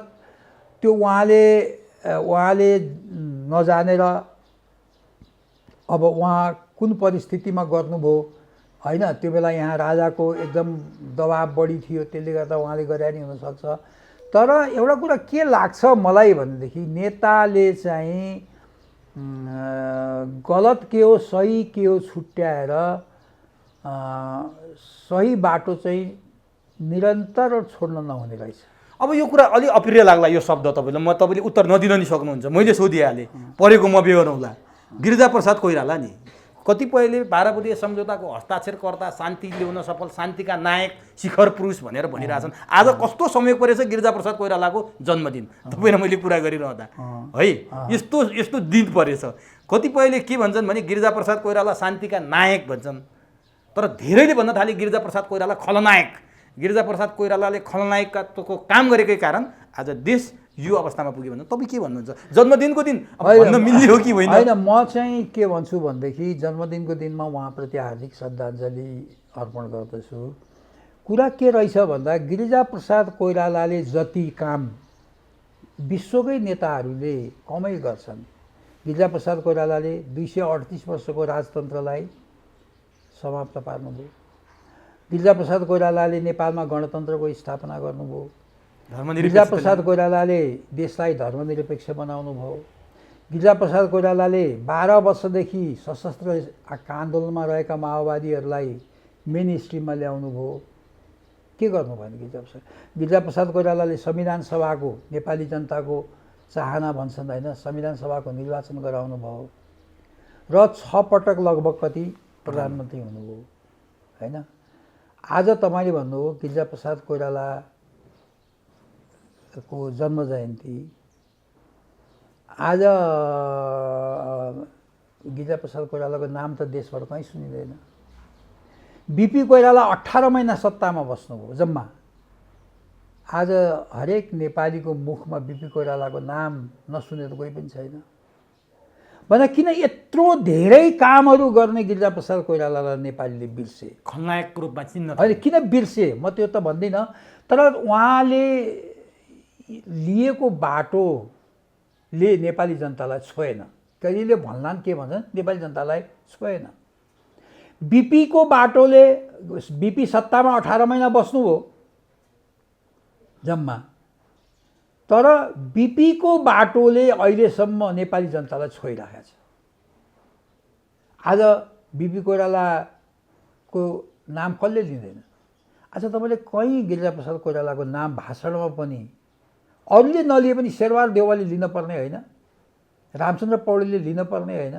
त्यो उहाँले नजानेर अब उहाँ कुन परिस्थितिमा गर्नुभयो होइन, त्यो बेला यहाँ राजाको एकदम दबाब बढी थियो, त्यसले गर्दा उहाँले गरे नि हुनसक्छ। तर एउटा कुरा के लाग्छ मलाई भनेदेखि नेताले चाहिँ गलत के हो सही के हो छुट्याएर सही बाटो चाहिँ निरन्तर छोड्न नहुने रहेछ। अब यो कुरा अलि अप्रिय लाग्ला यो शब्द तपाईँलाई, म तपाईँले उत्तर नदिन नि सक्नुहुन्छ, मैले सोधिहालेँ, परेको म बेहोरौँला। गिरिजाप्रसाद कोइराला नि कतिपयले 12 बुँदे सम्झौताको हस्ताक्षरकर्ता, शान्ति ल्याउन सफल, शान्तिका नायक, शिखर पुरुष भनेर भनिरहेछन्। आज कस्तो समय परेछ गिरिजाप्रसाद कोइरालाको जन्मदिन, तपाईँले मैले कुरा गरिरहँदा है, यस्तो दिन परेछ। कतिपयले के भन्छन् भने गिरिजाप्रसाद कोइराला शान्तिका नायक भन्छन्, तर धेरैले भन्न थाले गिरिजाप्रसाद कोइराला खलनायक। गिरिजाप्रसाद कोइरालाले खलनायकको काम गरेकै कारण आज देश यो अवस्थामा पुग्यो भने तपाईँ के भन्नुहुन्छ? जन्मदिनको दिन भन्न मिल्ने हो कि होइन? होइन, म चाहिँ के भन्छु भनेदेखि जन्मदिनको दिनमा उहाँप्रति हार्दिक श्रद्धाञ्जली अर्पण गर्दछु। कुरा के रहेछ भन्दा गिरिजाप्रसाद कोइरालाले जति काम विश्वकै नेताहरूले कमै गर्छन्, गिरिजाप्रसाद कोइरालाले 238 वर्षको राजतन्त्रलाई समाप्त पार्नुभयो। गिरिजाप्रसाद कोइरालाले नेपालमा गणतन्त्रको स्थापना गर्नुभयो। गिरिजाप्रसाद कोइरालाले देशलाई धर्मनिरपेक्ष बनाउनु भयो। गिरिजाप्रसाद कोइरालाले 12 वर्षदेखि सशस्त्र आन्दोलनमा रहेका माओवादीहरूलाई मेन स्ट्रिममा ल्याउनु भयो। के गर्नु भएन गिरिजाप्रसाद कोइरालाले संविधान सभाको, नेपाली जनताको चाहना भन्छन् होइन, संविधान सभाको निर्वाचन गराउनु भयो र 6 पटक लगभग कति प्रधानमन्त्री हुनुभयो होइन। आज तपाईँले भन्नुभयो गिरिजाप्रसाद कोइरालाको जन्म जयन्ती, आज गिरिजाप्रसाद कोइरालाको नाम त देशभर कहीँ सुनिँदैन। बिपी कोइराला 18 महिना सत्तामा बस्नुभयो जम्मा। आज हरेक नेपालीको मुखमा बिपी कोइरालाको नाम नसुनेर कोही पनि छैन। भन्दा किन यत्रो धेरै कामहरू गर्ने गिरिजाप्रसाद कोइरालालाई नेपालीले बिर्से? खलनायकको रूपमा चिन्न होइन, किन बिर्से म त्यो त भन्दिनँ, तर उहाँले लिएको बाटोले नेपाली जनतालाई छोएन। कहिले भन्लान् के भन्छन्, नेपाली जनतालाई छोएन। बिपीको बाटोले, बिपी सत्तामा 18 महिना बस्नुभयो जम्मा, तर बिपीको बाटोले अहिलेसम्म नेपाली जनतालाई छोइरहेको छ। आज बिपी कोइरालाको नाम कसले लिँदैन? आज तपाईँले कहीँ गिरिजाप्रसाद कोइरालाको नाम भाषणमा पनि अरूले नलिए पनि शेरबहादुर देउवाले लिनपर्ने होइन, रामचन्द्र पौडेलले लिनपर्ने होइन,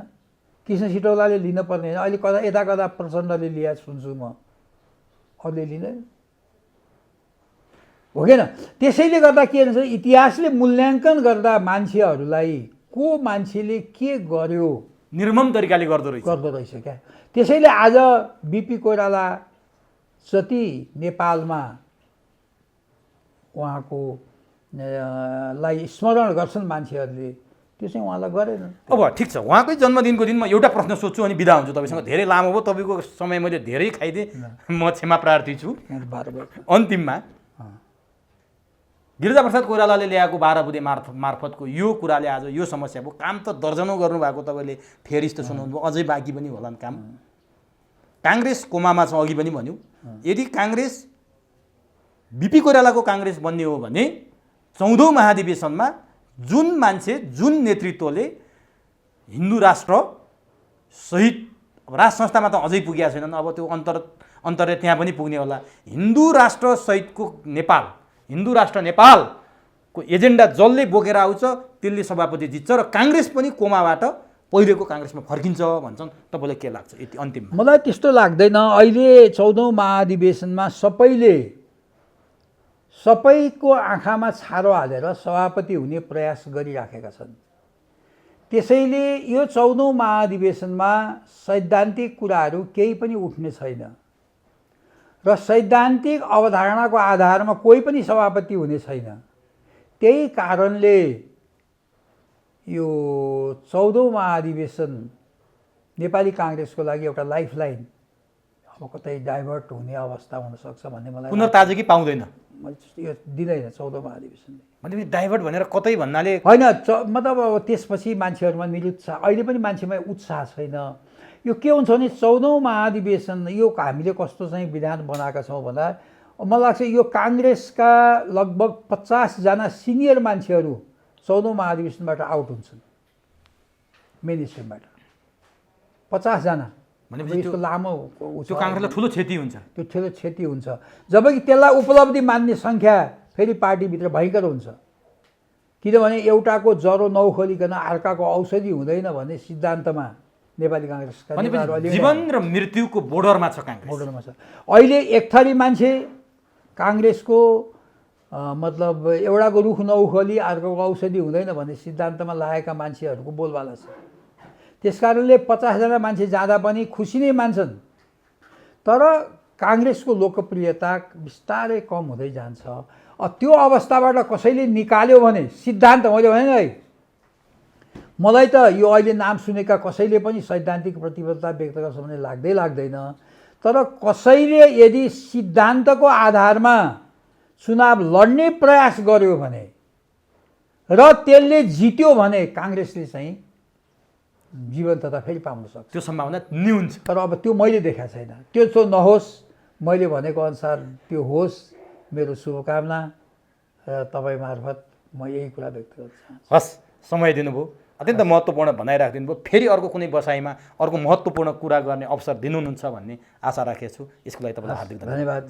कृष्ण सिटौलाले लिनपर्ने होइन, अहिले कदा यता कदा प्रचण्डले लिया सुन्छु म, अरूले लिँदैन हो कि न? त्यसैले गर्दा के भन्छ, इतिहासले मूल्याङ्कन गर्दा मान्छेहरूलाई को मान्छेले के गर्यो निर्मम तरिकाले गर्दो रहेछ क्या। त्यसैले आज बिपी कोइराला जति नेपालमा उहाँको लाई स्मरण गर्छन् मान्छेहरूले, त्यो चाहिँ उहाँलाई गरेन। अब ठिक छ, उहाँकै जन्मदिनको दिन म एउटा प्रश्न सोध्छु अनि बिदा हुन्छु। तपाईँसँग धेरै लामो भयो, तपाईँको समय मैले धेरै खाइदिएँ, म क्षमा प्रार्थी छु। अन्तिममा गिरिजाप्रसाद कोइरालाले ल्याएको 12 बुँदे मार्फतको यो कुराले आज यो समस्या भयो। काम त दर्जनौँ गर्नुभएको, तपाईँले फेरिस्त सुनाउनुभयो, अझै बाँकी पनि होलान् काम। काङ्ग्रेस कोमामा छ, अघि पनि भन्यो। यदि काङ्ग्रेस बिपी कोइरालाको काङ्ग्रेस बन्ने हो भने 14औं महाधिवेशनमा जुन मान्छे, जुन नेतृत्वले हिन्दू राष्ट्र सहित अब राज संस्थामा त अझै पुगेका छैनन्, अब त्यो अन्तर्य त्यहाँ पनि पुग्ने होला। हिन्दू राष्ट्र सहितको नेपाल, हिन्दू राष्ट्र नेपालको एजेन्डा जसले बोकेर आउँछ त्यसले सभापति जित्छ र काङ्ग्रेस पनि कोमाबाट पहिलेको काङ्ग्रेसमा फर्किन्छ भन्छन्। तपाईँलाई के लाग्छ यति अन्तिममा? मलाई त्यस्तो लाग्दैन। अहिले 14औं महाधिवेशनमा सबैको आँखामा छारो हालेर सभापति हुने प्रयास गरिराखेका छन्। त्यसैले यो 14औं महाधिवेशनमा सैद्धान्तिक कुराहरू केही पनि उठ्ने छैन र सैद्धान्तिक अवधारणाको आधारमा कोही पनि सभापति हुने छैन। त्यही कारणले यो 14औं महाधिवेशन नेपाली काङ्ग्रेसको लागि एउटा लाइफलाइन अब कतै डाइभर्ट हुने अवस्था हुनसक्छ भन्ने मलाई पुनर्ताजगी पाउँदैन, मैले यो दिँदैन 14औं महाधिवेशनले। भनेपछि डाइभर्ट भनेर कतै भन्नाले होइन, मतलब अब त्यसपछि मान्छेहरूमा निरुत्साह, अहिले पनि मान्छेमा उत्साह छैन। यो के हुन्छ भने 14औं महाधिवेशन यो हामीले कस्तो चाहिँ विधान बनाएका छौँ भन्दा मलाई लाग्छ यो काङ्ग्रेसका लगभग 50 जना सिनियर मान्छेहरू 14औं महाधिवेशनबाट आउट हुन्छन्, मेन स्ट्रिमबाट 50 जना। भनेपछि यस्तो लामो त्यो काङ्ग्रेसलाई ठुलो क्षति हुन्छ, त्यो ठुलो क्षति हुन्छ। जबकि त्यसलाई उपलब्धि मान्ने सङ्ख्या फेरि पार्टीभित्र भयङ्कर हुन्छ, किनभने एउटाको ज्वरो नौखोलिकन अर्काको औषधि हुँदैन भन्ने सिद्धान्तमा नेपाली काङ्ग्रेसका नेताहरू जीवन र मृत्युको बोर्डरमा छ काङ्ग्रेस, बोर्डरमा छ। अहिले एक थरी मान्छे काङ्ग्रेसको मतलब एउटाको रुख नौखोली अर्काको औषधि हुँदैन भन्ने सिद्धान्तमा लागेका मान्छेहरूको बोलबाला छ। त्यसकारणले 50 जना मान्छे जाँदा पनि खुसी नै मान्छन्, तर काङ्ग्रेसको लोकप्रियता बिस्तारै कम हुँदै जान्छ। त्यो अवस्थाबाट कसैले निकाल्यो भने सिद्धान्त, मैले भने है, मलाई त यो अहिले नाम सुनेका कसैले पनि सैद्धान्तिक प्रतिबद्धता व्यक्त गर्छ भने लाग्दैन। तर कसैले यदि सिद्धान्तको आधारमा चुनाव लड्ने प्रयास गर्यो भने र त्यसले जित्यो भने काङ्ग्रेसले चाहिँ जीवन्तता फेरि पाउन सक्छ, त्यो सम्भावना न्यून छ। तर अब त्यो मैले देखाएको छैन। त्यो नहोस्, मैले भनेको अनुसार त्यो होस्, मेरो शुभकामना र तपाईँ मार्फत म यही कुरा व्यक्त गर्न चाहन्छु। हस्, समय दिनुभयो, अत्यन्त महत्त्वपूर्ण भनाइ राखिदिनु भयो। फेरि अर्को कुनै बसाइमा अर्को महत्त्वपूर्ण कुरा गर्ने अवसर दिनुहुन्छ भन्ने आशा राखेछु। यसको लागि तपाईँलाई हार्दिक धन्यवाद।